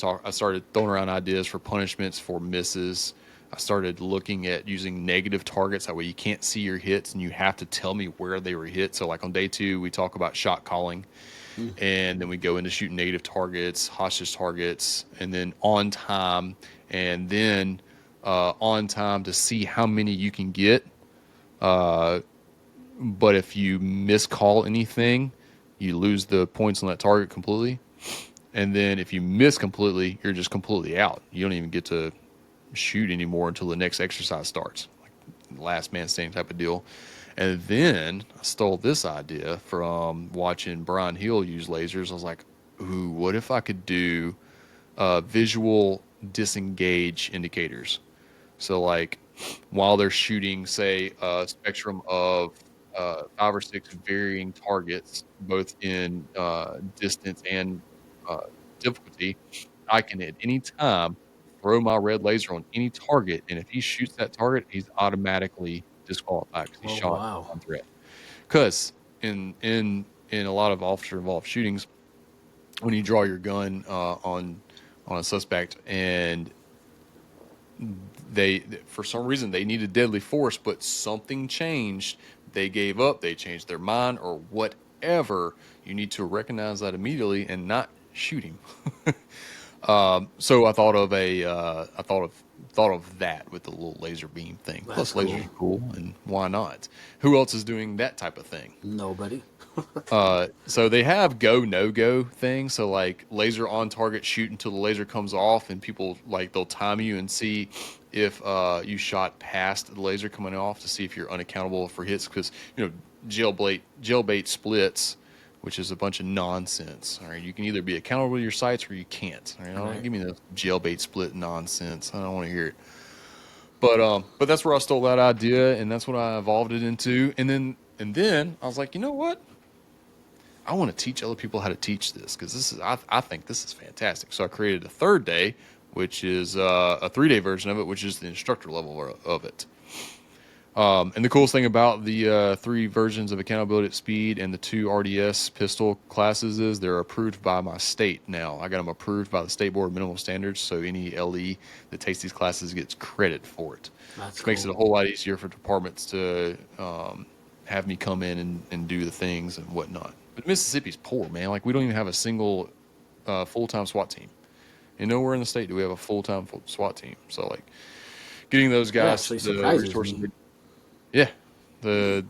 throwing around ideas for punishments for misses. I started looking at using negative targets. That way you can't see your hits and you have to tell me where they were hit. So like on day 2, we talk about shot calling and then we go into shooting negative targets, hostage targets, and then on time, and then on time to see how many you can get. But if you miscall anything, you lose the points on that target completely. And then if you miss completely, you're just completely out. You don't even get to shoot anymore until the next exercise starts, like last man standing type of deal. And then I stole this idea from watching Brian Hill use lasers. I was like, ooh, what if I could do visual disengage indicators? So like while they're shooting, say, a spectrum of 5 or 6 varying targets, both in distance and difficulty, I can at any time throw my red laser on any target, and if he shoots that target, he's automatically disqualified because he shot on threat. Because in a lot of officer involved shootings, when you draw your gun on a suspect and they for some reason they needed deadly force, but something changed, they gave up, they changed their mind or whatever, you need to recognize that immediately and not shoot him. So I thought of thought of that with the little laser beam thing. That's Plus, lasers cool. are cool, and why not? Who else is doing that type of thing? Nobody. So they have go no go things. So like laser on target, shoot until the laser comes off, and people like they'll time you and see if you shot past the laser coming off to see if you're unaccountable for hits. Because jailbait splits, which is a bunch of nonsense. All right, you can either be accountable to your sights or you can't. All right, don't give me the jailbait split nonsense. I don't want to hear it. But that's where I stole that idea, and that's what I evolved it into. And then I was like, you know what? I want to teach other people how to teach this because I think this is fantastic. So I created a third day, which is a 3-day version of it, which is the instructor level of it. And the coolest thing about the 3 versions of accountability at speed and the 2 RDS pistol classes is they're approved by my state now. I got them approved by the State Board of Minimum Standards, so any LE that takes these classes gets credit for it, which makes it a whole lot easier for departments to have me come in and do the things and whatnot. But Mississippi's poor, man. Like, we don't even have a single full-time SWAT team. And nowhere in the state do we have a full-time SWAT team. So, like, getting those guys the resources. Yeah, the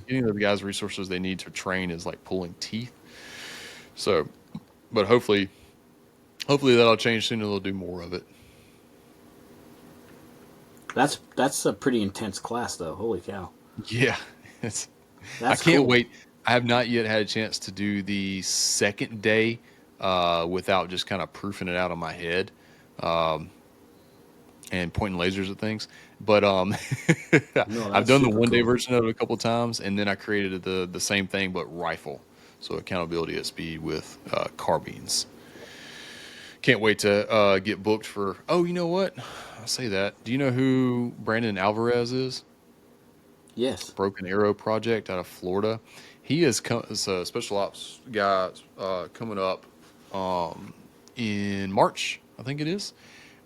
getting the guys the resources they need to train is like pulling teeth. So, but hopefully that'll change soon and they'll do more of it. That's a pretty intense class, though. Holy cow! Yeah, I can't wait. I have not yet had a chance to do the second day without just kind of proofing it out on my head and pointing lasers at things. But I've done the 1-day version of it a couple of times, and then I created the same thing but rifle. So accountability at speed with carbines. Can't wait to get booked for. Oh, you know what? I'll say that. Do you know who Brandon Alvarez is? Yes. Broken Arrow Project out of Florida. He is a special ops guy coming up in March, I think it is.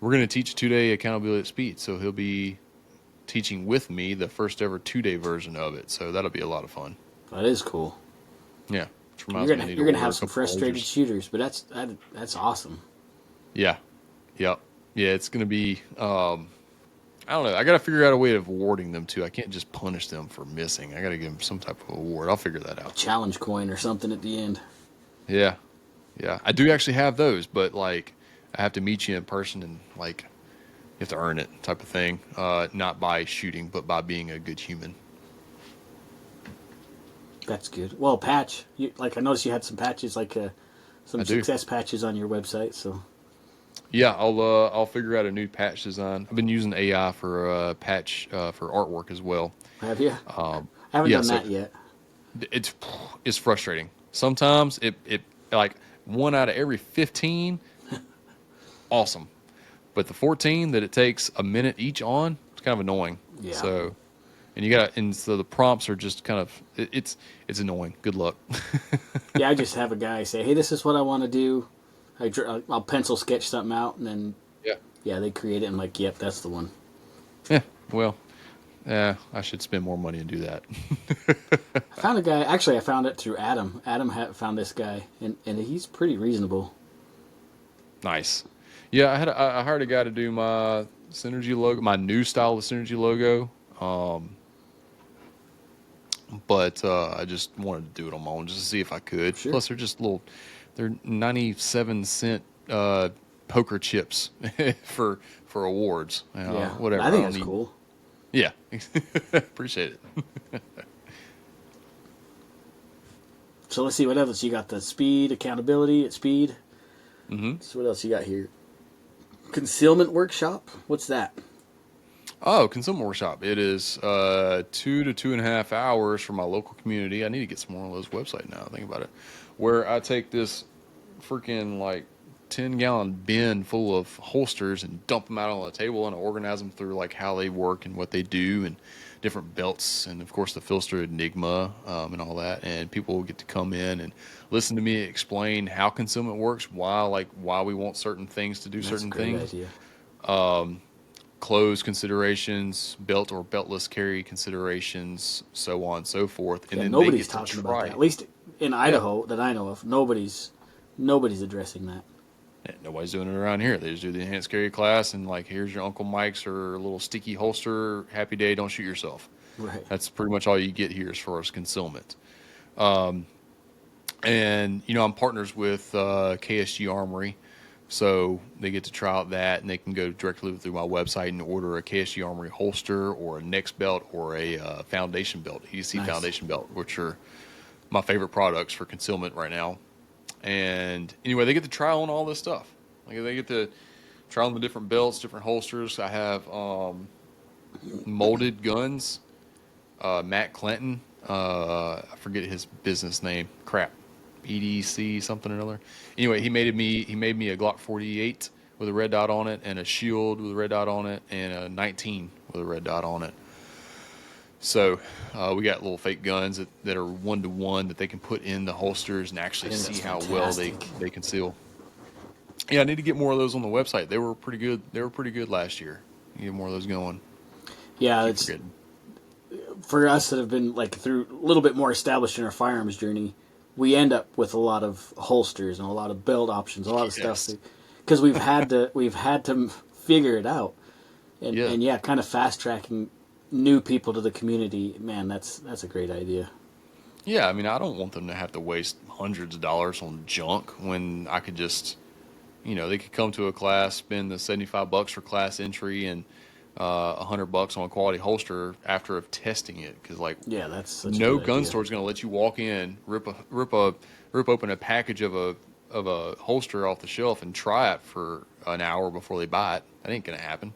We're going to teach a 2-day accountability at speed. So he'll be teaching with me the first ever 2-day version of it. So that'll be a lot of fun. That is cool. Yeah. You're gonna have some frustrated shooters, but that's awesome. Yeah. Yep. Yeah, it's going to be, I don't know. I got to figure out a way of awarding them too. I can't just punish them for missing. I got to give them some type of award. I'll figure that out. Challenge coin or something at the end. Yeah. Yeah. I do actually have those, but like I have to meet you in person and like you have to earn it type of thing. Not by shooting, but by being a good human. That's good. Well, patch. I noticed you had some patches, some success patches on your website. So. Yeah, I'll figure out a new patch design. I've been using AI for patch for artwork as well. Have you? I haven't done that yet. It's frustrating. Sometimes it like 1 out of every 15, awesome, but the 14 that it takes a minute each on, it's kind of annoying. Yeah. So, so the prompts are just kind of it's annoying. Good luck. Yeah, I just have a guy say, "Hey, this is what I want to do." I'll pencil sketch something out, and then they create it. And I'm like, "Yep, that's the one." Yeah, well, I should spend more money and do that. I found a guy. Actually, I found it through Adam. Adam found this guy, and he's pretty reasonable. Nice. Yeah, I hired a guy to do my Synergy logo, my new style of Synergy logo. But I just wanted to do it on my own just to see if I could. Sure. Plus, they're 97-cent poker chips for awards. Whatever. I think that's cool. Yeah, appreciate it. So let's see what else you got. The speed, accountability at speed. Mm-hmm. So what else you got here? Concealment workshop. What's that? Oh, concealment workshop. It is 2 to 2.5 hours for my local community. I need to get some more on those website now. Think about it. Where I take this freaking 10-gallon bin full of holsters and dump them out on the table and organize them through how they work and what they do and different belts and of course the Filster Enigma and all that. And people will get to come in and listen to me explain how concealment works, why we want certain things to do certain things. Idea. Clothes considerations, belt or beltless carry considerations, so on and so forth. And then nobody's talking about that. At least in Idaho that I know of, nobody's addressing that. Nobody's doing it around here. They just do the enhanced carry class, and like, here's your Uncle Mike's or a little sticky holster. Happy day, don't shoot yourself. Right. That's pretty much all you get here as far as concealment. And I'm partners with KSG Armory, so they get to try out that, and they can go directly through my website and order a KSG Armory holster or a next belt or a foundation belt, EC Nice. foundation belt, which are my favorite products for concealment right now. And anyway, they get to try on all this stuff. Like, they get to try on the different belts, different holsters. I have molded guns. Matt Clinton, I forget his business name. Crap, EDC something or another. Anyway, he made me a Glock 48 with a red dot on it, and a Shield with a red dot on it, and a 19 with a red dot on it. So we got little fake guns that are 1-to-1 that they can put in the holsters and actually see how well they conceal. Yeah, I need to get more of those on the website. They were pretty good. They were pretty good last year. Get more of those going. Yeah, it's for us that have been like through a little bit more established in our firearms journey. We end up with a lot of holsters and a lot of belt options, a lot of stuff because we've had to figure it out, and kind of fast tracking new people to the community. Man, that's a great idea. Yeah, I mean, I don't want them to have to waste hundreds of dollars on junk when I could just, they could come to a class, spend the $75 for class entry, and $100 on a quality holster after of testing it. Because that's such no a good gun idea. store is going to let you walk in, rip open a package of a holster off the shelf and try it for an hour before they buy it. That ain't going to happen.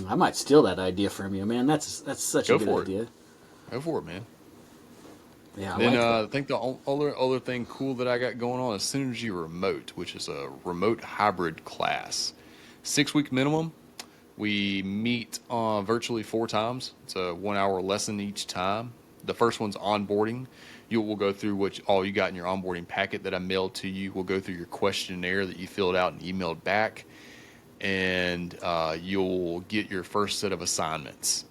I might steal that idea from you, man. That's such a good idea. Go for it, man. Yeah, Then I I think the other thing cool that I got going on is Synergy Remote, which is a remote hybrid class. 6-week minimum. We meet virtually 4 times. It's a 1-hour lesson each time. The first one's onboarding. We'll go through all you got in your onboarding packet that I mailed to you. We'll go through your questionnaire that you filled out and emailed back. And you'll get your first set of assignments.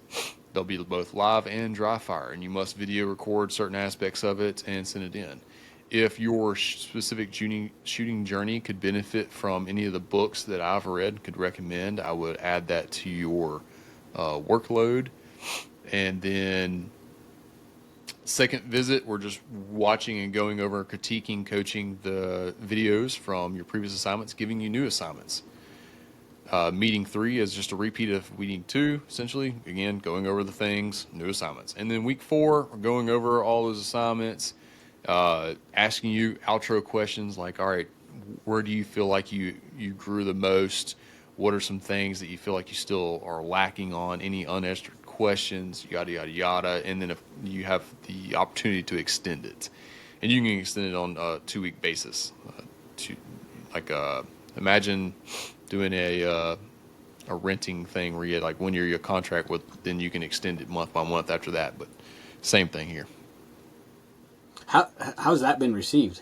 They'll be both live and dry fire, and you must video record certain aspects of it and send it in. If your specific shooting journey could benefit from any of the books that I've read, could recommend, I would add that to your workload. And then second visit, we're just watching and going over, critiquing, coaching the videos from your previous assignments, giving you new assignments. Meeting 3 is just a repeat of meeting 2, essentially. Again, going over the things, new assignments. And then week 4, we're going over all those assignments, asking you outro questions like, all right, where do you feel like you grew the most? What are some things that you feel like you still are lacking on? Any unanswered questions, yada, yada, yada. And then if you have the opportunity to extend it. And you can extend it on a 2-week basis. Imagine doing a renting thing where you had 1 year your contract with, then you can extend it month by month after that. But same thing here. How's that been received?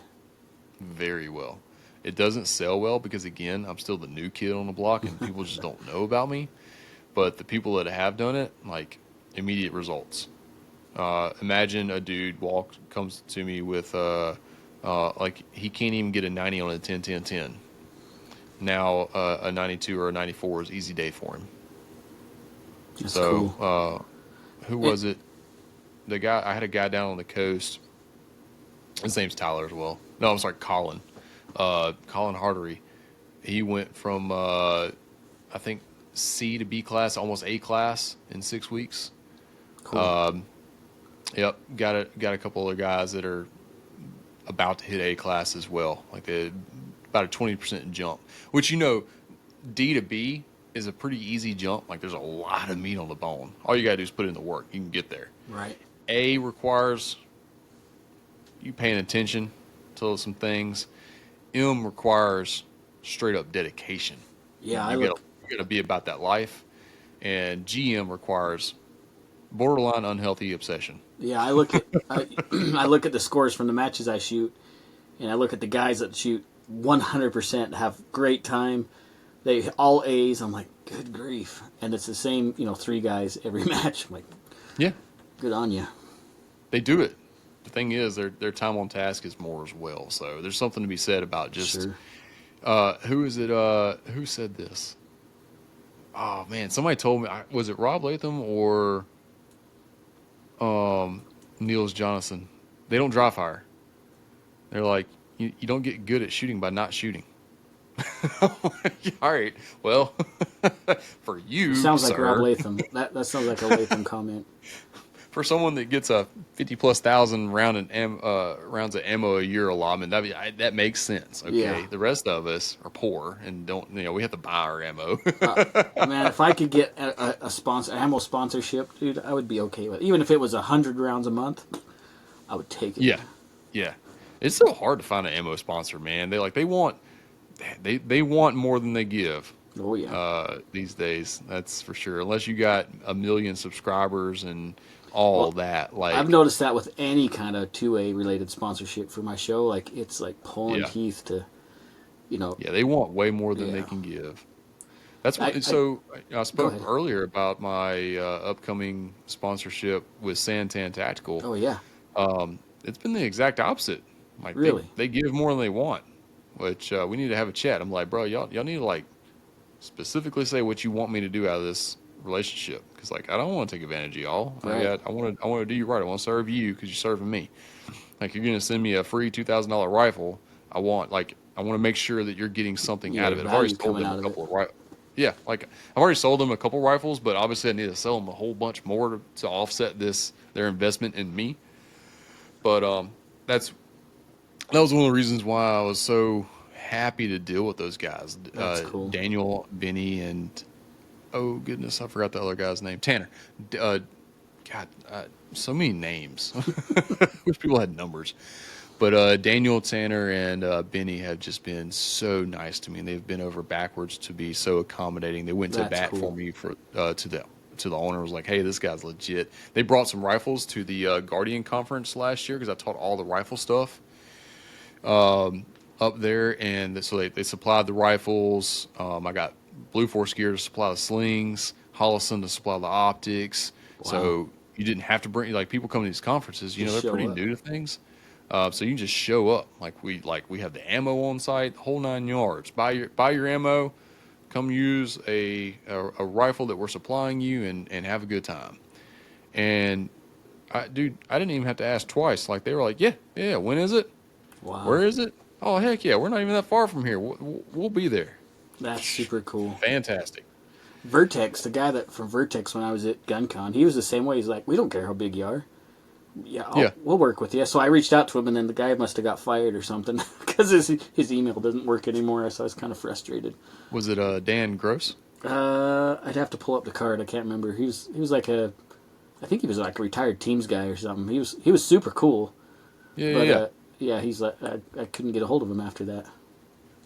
Very well. It doesn't sell well because, again, I'm still the new kid on the block and people just don't know about me. But the people that have done it, immediate results. Imagine a dude comes to me with he can't even get a 90 on a 10-10-10. Now a 92 or a 94 is easy day for him. That's so cool. Who was it? I had a guy down on the coast. His name's Tyler as well. No, I'm sorry, Colin. Colin Hardery. He went from I think C to B class, almost A class in 6 weeks. Cool. Yep, got a couple other guys that are about to hit A class as well. About a 20% jump, which D to B is a pretty easy jump. There's a lot of meat on the bone. All you gotta do is put in the work. You can get there. Right. A requires you paying attention to some things. M requires straight up dedication. Yeah, you gotta be about that life. And GM requires borderline unhealthy obsession. Yeah, I look at the scores from the matches I shoot, and I look at the guys that shoot 100%, have great time. They all A's. I'm like, good grief. And it's the same, 3 guys every match. I'm like, yeah, good on you. They do it. The thing is, their time on task is more as well. So there's something to be said about just, Sure. Who is it? Who said this? Oh man, somebody told me. Was it Rob Latham or Niels Jonathan? They don't dry fire. They're like, you don't get good at shooting by not shooting. All right. Well, for It you, sounds like Rob sir, Latham. That sounds like a Latham comment. for someone that gets a 50,000+ rounds of ammo a year allotment, that makes sense. Okay. Yeah. The rest of us are poor and don't, we have to buy our ammo. Man, if I could get a sponsor, ammo sponsorship, dude, I would be okay with it. Even if it was 100 rounds a month, I would take it. Yeah. Yeah. It's so hard to find an ammo sponsor, man. They want more than they give. Oh, yeah. These days, that's for sure. Unless you got 1 million subscribers and all Well, that, like, I've noticed that with any kind of 2A related sponsorship for my show, like it's like pulling yeah, teeth to, you know. yeah, they want way more than they Yeah. can give. That's what. I So I Go spoke ahead. earlier about my upcoming sponsorship with Santan Tactical. Oh yeah, It's been the exact opposite. Like really? they give more than they want, which we need to have a chat. I'm like, bro, y'all need to like specifically say what you want me to do out of this relationship, because like I don't want to take advantage of y'all. Right. I want to do you right. I want to serve you because you're serving me. Like you're gonna send me a free $2,000 rifle. I want to make sure that you're getting something You out got of it. I've already value sold coming them out a of it. couple of rifles. Yeah, like I've already sold them a couple rifles, but obviously I need to sell them a whole bunch more to offset their investment in me. But that's that was one of the reasons why I was so happy to deal with those guys, That's cool. Daniel, Benny, and oh goodness, I forgot the other guy's name, Tanner. God, so many names. Wish people had numbers. But Daniel, Tanner, and Benny have just been so nice to me, and they've been over backwards to be so accommodating. They went to That's bat for cool. me to the owner. Was like, hey, this guy's legit. They brought some rifles to the Guardian conference last year because I taught all the rifle stuff up there, and so they supplied the rifles. I got Blue Force gear to supply the slings, Hollison to supply the optics. Wow. So you didn't have to bring, like, people come to these conferences. Just They're show pretty up. new to things. So you can just show up. We have the ammo on site, the whole 9 yards. Buy your ammo. Come use a rifle that we're supplying you and have a good time. And I didn't even have to ask twice. Like they were like, yeah. When is it? Wow. Where is it? Oh heck yeah, we're not even that far from here. We'll be there. That's super cool. Fantastic. Vertex, the guy that from Vertex when I was at GunCon, he was the same way. He's like, we don't care how big you are. Yeah, Yeah. we'll work with you. So I reached out to him, and then the guy must have got fired or something because his email doesn't work anymore. So I was kind of frustrated. Was it Dan Gross? I'd have to pull up the card. I can't remember. He was like I think he was like a retired teams guy or something. He was super cool, Yeah, but yeah. yeah, he's like I couldn't get a hold of him after that.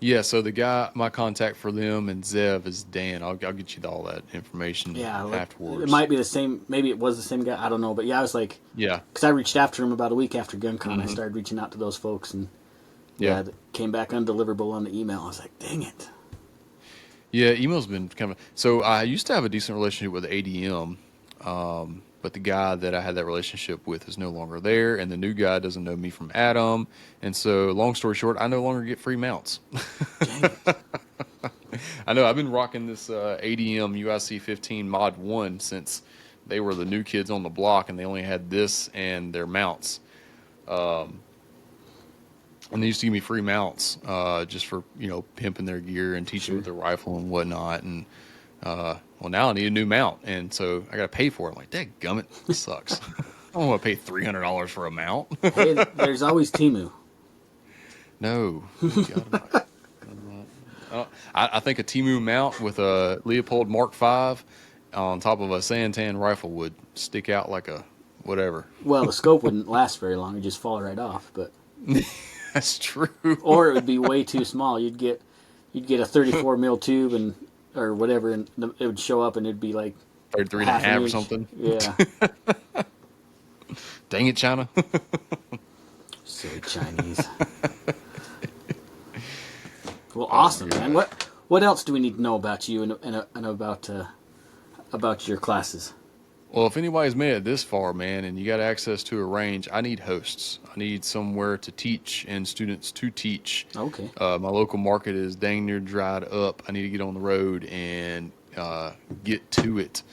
Yeah, so the guy, my contact for them and Zev is Dan. I'll get you all that information Yeah, like, afterwards. it might be the same. Maybe it was the same guy. I don't know. But yeah, I was like, Yeah, because I reached after him about a week after GunCon. I started reaching out to those folks, and yeah, it came back undeliverable on the email. I was like, dang it. yeah. Email's been coming. So I used to have a decent relationship with ADM, but the guy that I had that relationship with is no longer there, and the new guy doesn't know me from Adam. And so, long story short, I no longer get free mounts. Dang it. I know I've been rocking this ADM UIC 15 Mod 1 since they were the new kids on the block, and they only had this and their mounts. And they used to give me free mounts just for, pimping their gear and teaching with their rifle and whatnot. And, well, now I need a new mount, and so I got to pay for it. I'm like, dadgummit, this sucks. I don't want to pay $300 for a mount. Hey, there's always Timu. No. God, I think a Timu mount with a Leopold Mark V on top of a Santan rifle would stick out like a whatever. Well, the scope wouldn't last very long; it'd just fall right off. But That's true. or it would be way too small. You'd get a 34 mil tube or whatever, and it would show up, and it'd be like 33 and a half an half or inch. something. Yeah. Dang it, China. Silly Chinese. Well, awesome, man. What else do we need to know about you and about your classes? Well, if anybody's made it this far, man, and you got access to a range, I need hosts. I need somewhere to teach and students to teach. Okay. My local market is dang near dried up. I need to get on the road and get to it.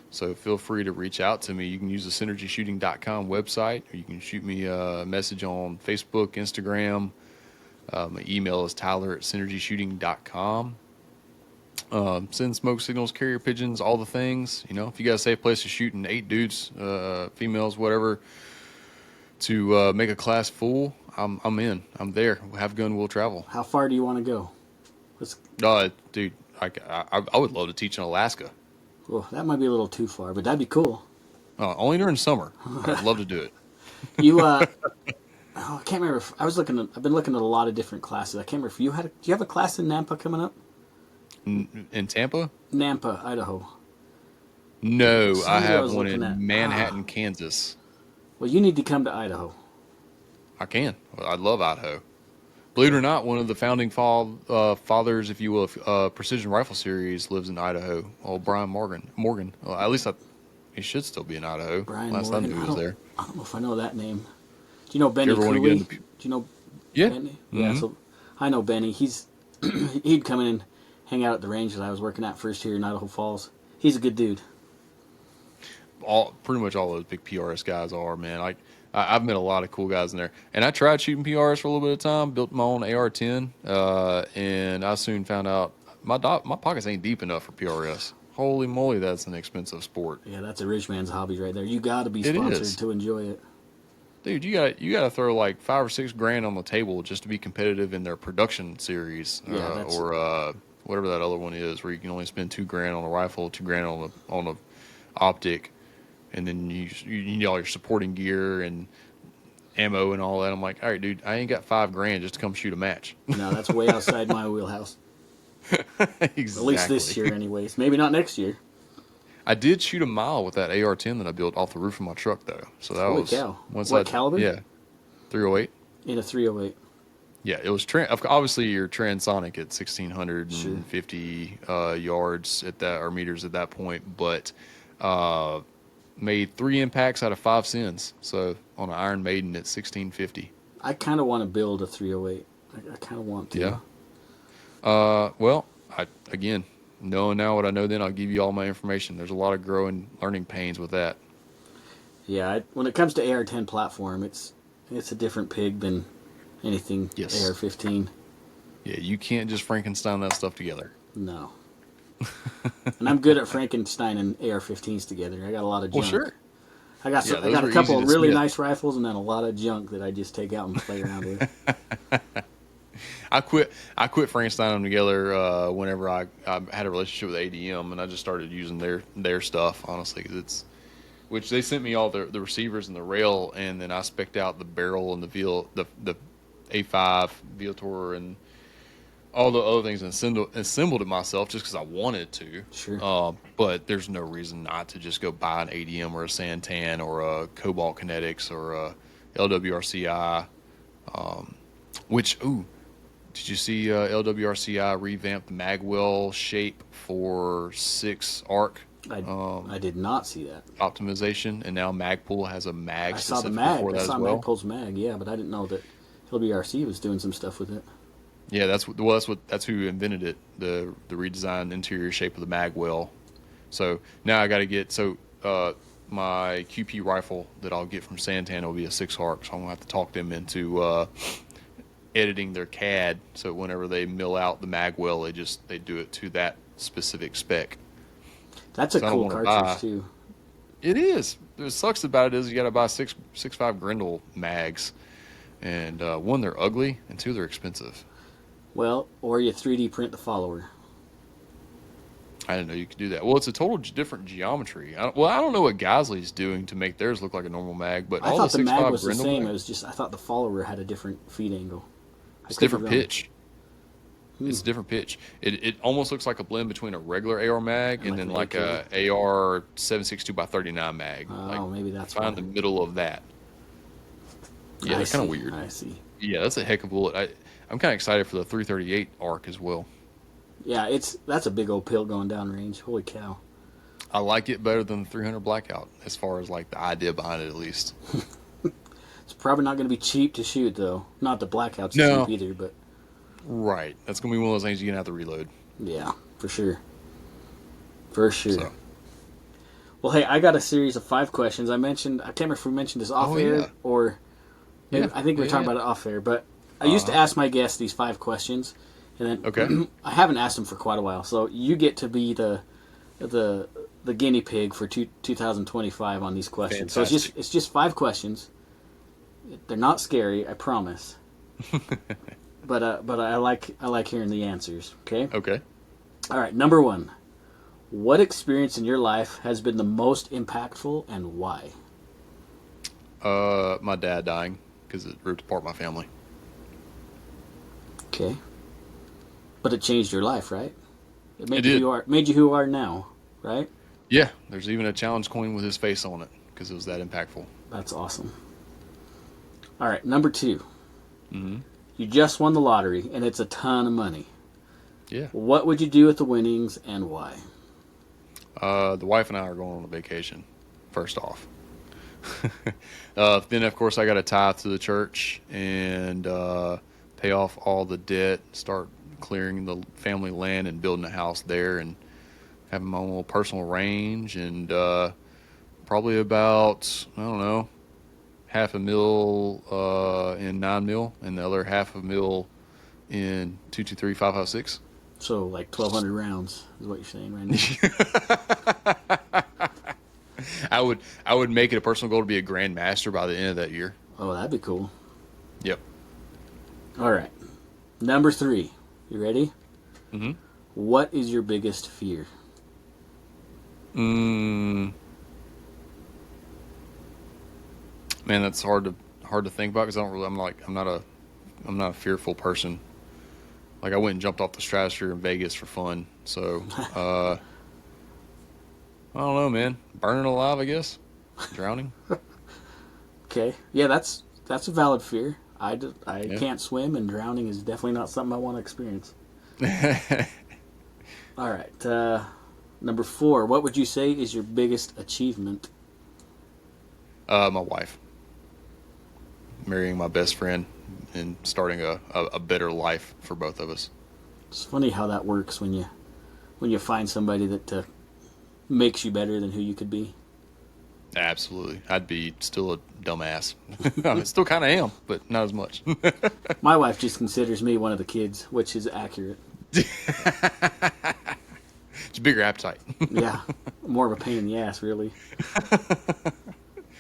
So feel free to reach out to me. You can use the synergyshooting.com website, or you can shoot me a message on Facebook, Instagram. My email is tyler@synergyshooting.com. Send smoke signals, carrier pigeons, all the things. You know, if you got a safe place to shoot and 8 dudes, females, whatever, to make a class full, I'm in. I'm there. Have gun, will travel. How far do you want to go? Dude, I would love to teach in Alaska. Well, that might be a little too far, but that'd be cool. Only during summer. I'd love to do it. You, I can't remember. I've been looking at a lot of different classes. I can't remember if do you have a class in Nampa coming up? In Tampa? Nampa, Idaho. No, I Somebody have was one looking in at- Manhattan, Kansas. Well, you need to come to Idaho. I can. I love Idaho. Believe it or not, one of the founding fathers, if you will, of Precision Rifle Series lives in Idaho. Old Brian Morgan. Well, at least he should still be in Idaho. Brian Last Morgan. I knew he was there. I don't know if I know that name. Do you know Benny ever wanna get Cooley? into Do you know Yeah. Benny? Yeah, so I know Benny. He'd come in and hang out at the range that I was working at first here in Idaho Falls. He's a good dude. Pretty much all those big PRS guys are, man. I've met a lot of cool guys in there, and I tried shooting PRS for a little bit of time. Built my own AR-10, and I soon found out my pockets ain't deep enough for PRS. Holy moly, that's an expensive sport. Yeah, that's a rich man's hobby right there. You got to be It sponsored is. to enjoy it. Dude, you got to throw like $5 or $6 grand on the table just to be competitive in their production series, Yeah, or whatever that other one is, where you can only spend $2 grand on a rifle, $2 grand on a optic, and then you need all your supporting gear and ammo and all that. I'm like, all right, dude, I ain't got $5 grand just to come shoot a match. No, that's way outside my wheelhouse. Exactly. At least this year, anyways. Maybe not next year. I did shoot a mile with that AR-10 that I built off the roof of my truck, though. So that Holy was cow. once What caliber? Yeah, 308. In a 308. Yeah, it was obviously you're transonic at 1,650 yards at that, or meters at that point, but made 3 impacts out of 5 sends. So on an Iron Maiden at 1,650. I kind of want to build a 308. I kind of want to. Yeah. Well, again, knowing now what I know, then I'll give you all my information. There's a lot of learning pains with that. Yeah, when it comes to AR-10 platform, it's a different pig than anything Yes. AR-15. Yeah, you can't just Frankenstein that stuff together. No. And I'm good at Frankenstein and AR-15s together. I got a lot of junk. Well, sure. I got Yeah, I those got a were couple easy of to really smith. nice rifles and then a lot of junk that I just take out and play around with. I quit Frankenstein them together whenever I had a relationship with ADM, and I just started using their stuff, honestly, because which they sent me all the receivers and the rail, and then I spec'd out the barrel and the A5 Viator and all the other things, and assembled it myself just because I wanted to. Sure. But there's no reason not to just go buy an ADM or a Santan or a Cobalt Kinetics or a LWRCI. Did you see LWRCI revamp the magwell shape for 6 arc I did not see that. optimization, and now Magpul has a mag I saw the specifically mag. for that I saw as well. Magpul's mag, yeah, but I didn't know that LBRC was doing some stuff with it. Yeah, that's who invented it, the redesigned interior shape of the magwell. So now I got to get my QP rifle that I'll get from Santan will be a 6 arc, so I'm gonna have to talk them into editing their CAD, so whenever they mill out the magwell, they do it to that specific spec. That's a So I don't cool wanna cartridge buy- too. It is. What sucks about it is you got to buy 6.5 Grendel mags, and one, they're ugly, and 2, they're expensive. Well, or you 3D print the follower. I didn't know you could do that. Well, it's a total different geometry. I don't know what Geisley's doing to make theirs look like a normal mag, but I all thought the the 6.5 mag was the Grendel same. mags, It was just I thought the follower had a different feed angle. it's could be different wrong. pitch. It's a different pitch. It almost looks like a blend between a regular AR mag and Like then an like AK. a AR 7.62x39 mag. Oh, maybe that's find why. the middle of that. Yeah, I they're kind of see, weird. I see. Yeah, that's a heck of a bullet. I'm kind of excited for the 338 arc as well. Yeah, that's a big old pill going down range. Holy cow! I like it better than the 300 Blackout, as far as like the idea behind it, at least. It's probably not going to be cheap to shoot, though. Not the Blackout's No, cheap either, but right. That's gonna be one of those things you're gonna have to reload. yeah, for sure. For sure. So, Well, hey, I got a series of 5 questions. I can't remember if we mentioned this off air yeah. or maybe, Yeah. I think we were Yeah, talking yeah. about it off air, but I used to ask my guests these 5 questions, and then Okay. I haven't asked them for quite a while. So you get to be the guinea pig for 2025 on these questions. Fantastic. So it's just 5 questions. They're not scary, I promise. but I like hearing the answers. Okay. Okay. All right. Number 1. What experience in your life has been the most impactful and why? My dad dying because it ripped apart my family. Okay. But it changed your life, right? It made It you did. who you are. Made you who you are now, right? Yeah. There's even a challenge coin with his face on it because it was that impactful. That's awesome. All right, number 2. Mm-hmm. You just won the lottery, and it's a ton of money. Yeah. What would you do with the winnings, and why? The wife and I are going on a vacation. First off. Then of course I got to tithe to the church and pay off all the debt. Start clearing the family land and building a house there, and having my own little personal range, and probably about, I don't know, $500,000 in 9 mil, and the other $500,000 in 223 556. So, like 1,200 rounds is what you're saying right now. I would make it a personal goal to be a grandmaster by the end of that year. Oh, that'd be cool. Yep. All right. Number 3. You ready? Mm-hmm. What is your biggest fear? Man, that's hard to think about because I don't really. I'm not a fearful person. Like, I went and jumped off the stratosphere in Vegas for fun. So, I don't know, man. Burning alive, I guess. Drowning. Okay. Yeah, that's a valid fear. I Yeah. can't swim, and drowning is definitely not something I want to experience. All right. Number 4. What would you say is your biggest achievement? My wife. Marrying my best friend and starting a better life for both of us. It's funny how that works when you find somebody that makes you better than who you could be. Absolutely. I'd be still a dumbass. I still kind of am, but not as much. My wife just considers me one of the kids, which is accurate. It's a bigger appetite. Yeah, more of a pain in the ass, really.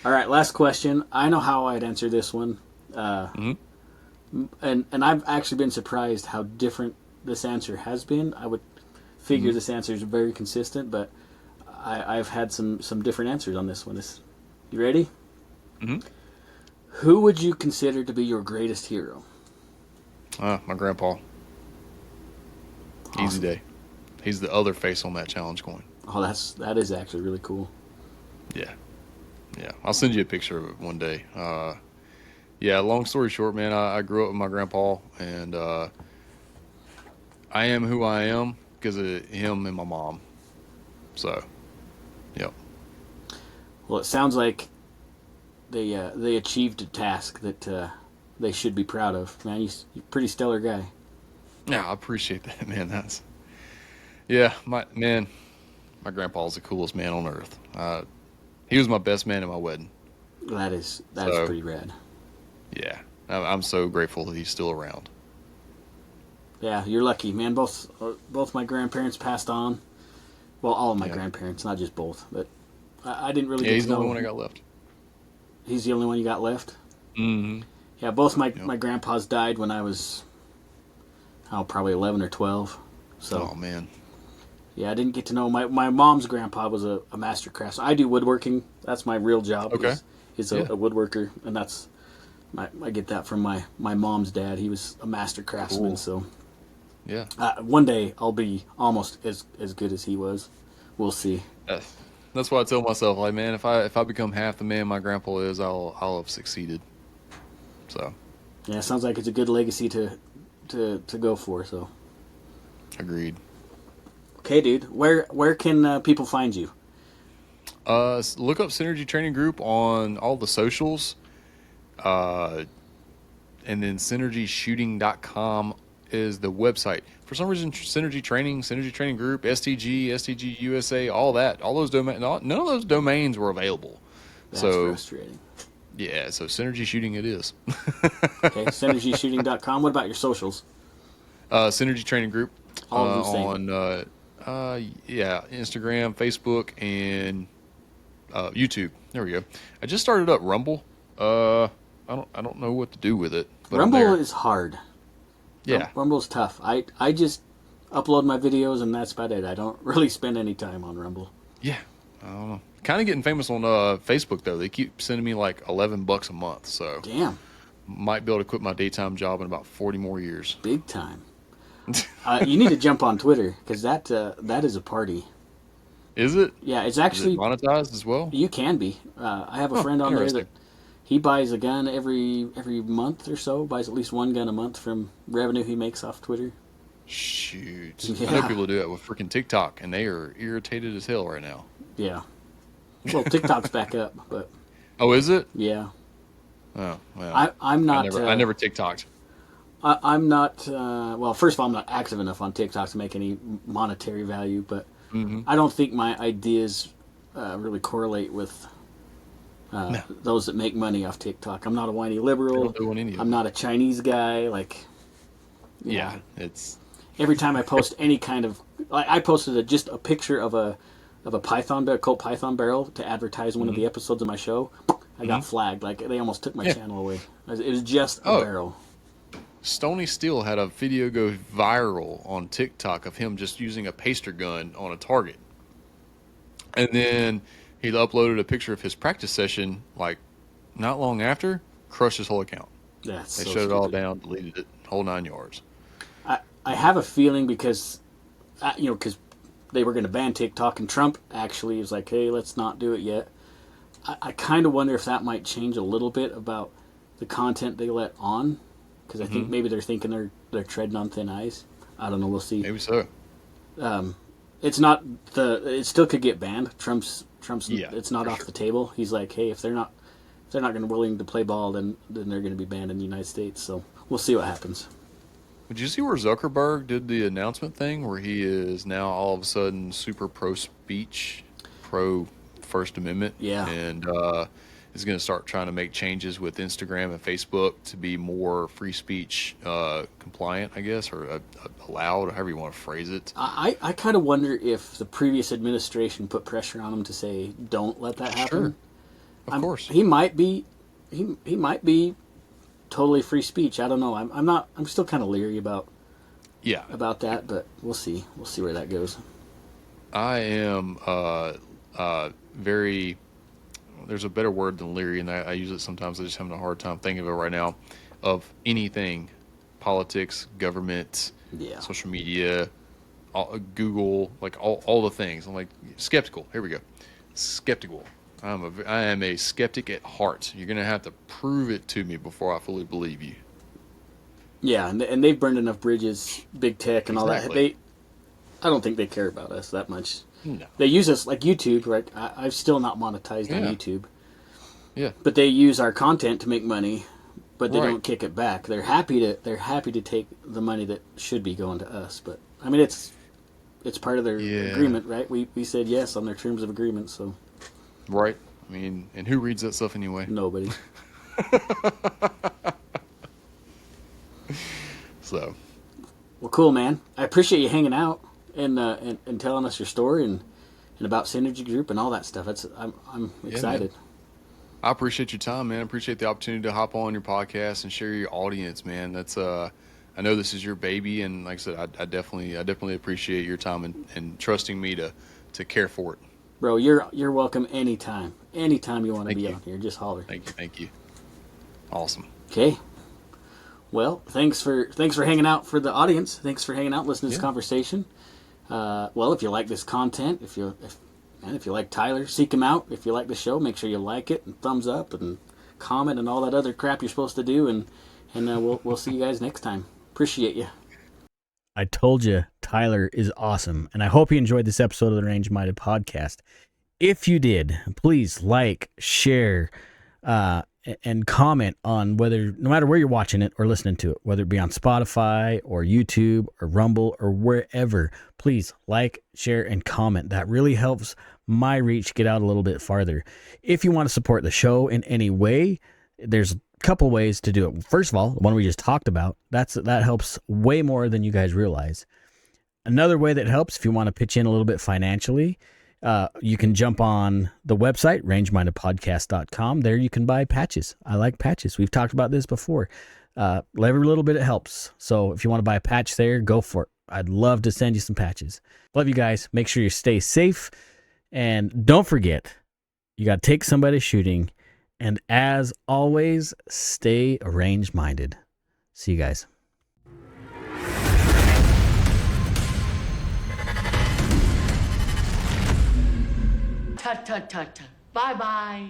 All right, last question. I know how I'd answer this one, and I've actually been surprised how different this answer has been. I would figure this answer is very consistent, but I've had some different answers on this one. You ready? Mm-hmm. Who would you consider to be your greatest hero? My grandpa. Awesome. Easy day. He's the other face on that challenge coin. Oh, that is actually really cool. Yeah. Yeah. I'll send you a picture of it one day. Yeah, long story short, man, I grew up with my grandpa, and I am who I am because of him and my mom. So, yep. Well, it sounds like they achieved a task that they should be proud of. Man, you're a pretty stellar guy. Yeah, I appreciate that, man. Yeah, my grandpa's the coolest man on earth. He was my best man at my wedding. That is pretty rad. Yeah, I'm so grateful that he's still around. Yeah, you're lucky, man. Both my grandparents passed on. Well, all of my grandparents, not just both. But I didn't really. Yeah, get he's to the know only one I got left. He's the only one you got left. Mm-hmm. Yeah, both my grandpas died when I was, probably 11 or 12. So, Oh man. yeah, I didn't get to know my mom's grandpa was a master craftsman. I do woodworking. That's my real job. Okay. He's a woodworker, and I get that from my mom's dad. He was a master craftsman. Cool. So, Yeah. one day I'll be almost as good as he was. We'll see. That's what I tell myself. Like, man, if I become half the man my grandpa is, I'll have succeeded. So. Yeah, sounds like it's a good legacy to go for. So. Agreed. Okay, dude. Where can people find you? Look up Synergy Training Group on all the socials. And then synergyshooting.com is the website. For some reason, Synergy Training Group, STG USA, all those domains, none of those domains were available. That's So, frustrating. yeah, so Synergy Shooting it is. Okay, synergyshooting.com. What about your socials? Synergy Training Group All of them on, same. yeah, Instagram, Facebook, and YouTube. There we go. I just started up Rumble. I don't know what to do with it, but I'm Rumble there. is hard. Yeah, Rumble's tough. I just upload my videos and that's about it. I don't really spend any time on Rumble. yeah. I don't know. Kind of getting famous on Facebook though. They keep sending me like $11 a month, so Damn, might be able to quit my daytime job in about 40 more years. big time. You need to jump on Twitter because that is a party. Is it? Yeah, it's Is it actually monetized as well? you can be. I have a Oh, friend on there that interesting. he buys a gun every month or so. Buys at least one gun a month from revenue he makes off Twitter. Shoot. I know Yeah, people do that with freaking TikTok, and they are irritated as hell right now. yeah. Well, TikTok's back up, but Oh, is it? yeah, Oh, well. I'm not. I never TikToked. I'm not. Well, first of all, I'm not active enough on TikTok to make any monetary value, but Mm-hmm. I don't think my ideas really correlate with No, those that make money off TikTok. I'm not a whiny they liberal. don't do on any of I'm it. not a Chinese guy. Like, you Yeah, know, it's every time I post any kind of, like, I posted just a picture of a Colt Python barrel to advertise one of mm-hmm. the episodes of my show. I got Mm-hmm. flagged. Like, they almost took my Yeah. channel away. It was just a Oh, barrel. Stony Steel had a video go viral on TikTok of him just using a paster gun on a target. And then he uploaded a picture of his practice session, like not long after, crushed his whole account. That's They so shut it all stupid. down, deleted it, whole 9 yards. I have a feeling because, because they were going to ban TikTok and Trump actually was like, hey, let's not do it yet. I kind of wonder if that might change a little bit about the content they let on, because I think Mm-hmm. maybe they're thinking they're treading on thin ice. I don't know. We'll see. Maybe so. It's not it still could get banned. Trump's Yeah, it's not for off sure. the table. He's like, hey, if they're not going to willing to play ball, then they're going to be banned in the United States. So we'll see what happens. Did you see where Zuckerberg did the announcement thing where he is now all of a sudden super pro speech, pro First Amendment, Yeah. and is going to start trying to make changes with Instagram and Facebook to be more free speech compliant, I guess, or allowed, however you want to phrase it. I kind of wonder if the previous administration put pressure on him to say don't let that happen. Sure, of course. He might be he might be totally free speech. I don't know. I'm not. I'm still kind of leery about Yeah, that, but we'll see. We'll see where that goes. I am very. There's a better word than leery, and I use it sometimes. I just having a hard time thinking of it right now. Of anything, politics, government, Yeah. social media, Google, like all the things. I'm like skeptical. Here we go. Skeptical. I am a skeptic at heart. You're gonna have to prove it to me before I fully believe you. Yeah, and they've burned enough bridges, big tech and all that. Exactly. I don't think they care about us that much. No. They use us like YouTube, right? I'm still not monetized on Yeah. YouTube, Yeah. but they use our content to make money, but they Right. don't kick it back. They're happy to take the money that should be going to us. But I mean, it's part of their Yeah. agreement, right? We said yes on their terms of agreement, so Right. I mean, and who reads that stuff anyway? nobody. So. Well, cool, man. I appreciate you hanging out and telling us your story and about Synergy Group and all that stuff. I'm excited. I appreciate your time, man. I appreciate the opportunity to hop on your podcast and share your audience, man. That's I know this is your baby, and like I said, I definitely appreciate your time and trusting me to care for it. Bro, you're welcome anytime. Anytime you want to Thank be you. on here, just holler. Thank you. Awesome. Okay. Well, thanks for hanging out for the audience. Thanks for hanging out, listening to this Yeah. conversation. Well, if you like this content, if you like Tyler, seek him out. If you like the show, make sure you like it and thumbs up and comment and all that other crap you're supposed to do. And we'll see you guys next time. Appreciate you. I told you Tyler is awesome, and I hope you enjoyed this episode of the Range Minded Podcast. If you did, please like, share, and comment on no matter where you're watching it or listening to it, whether it be on Spotify or YouTube or Rumble or wherever. Please like, share, and comment. That really helps my reach get out a little bit farther. If you want to support the show in any way, there's a couple ways to do it. First of all, the one we just talked about, that helps way more than you guys realize. Another way that helps, if you want to pitch in a little bit financially, you can jump on the website, rangemindedpodcast.com. There you can buy patches. I like patches. We've talked about this before. Every little bit it helps. So if you want to buy a patch there, go for it. I'd love to send you some patches. Love you guys. Make sure you stay safe. And don't forget, you got to take somebody shooting. And as always, stay range-minded. See you guys. Tut, tut, tut, tut. Bye-bye.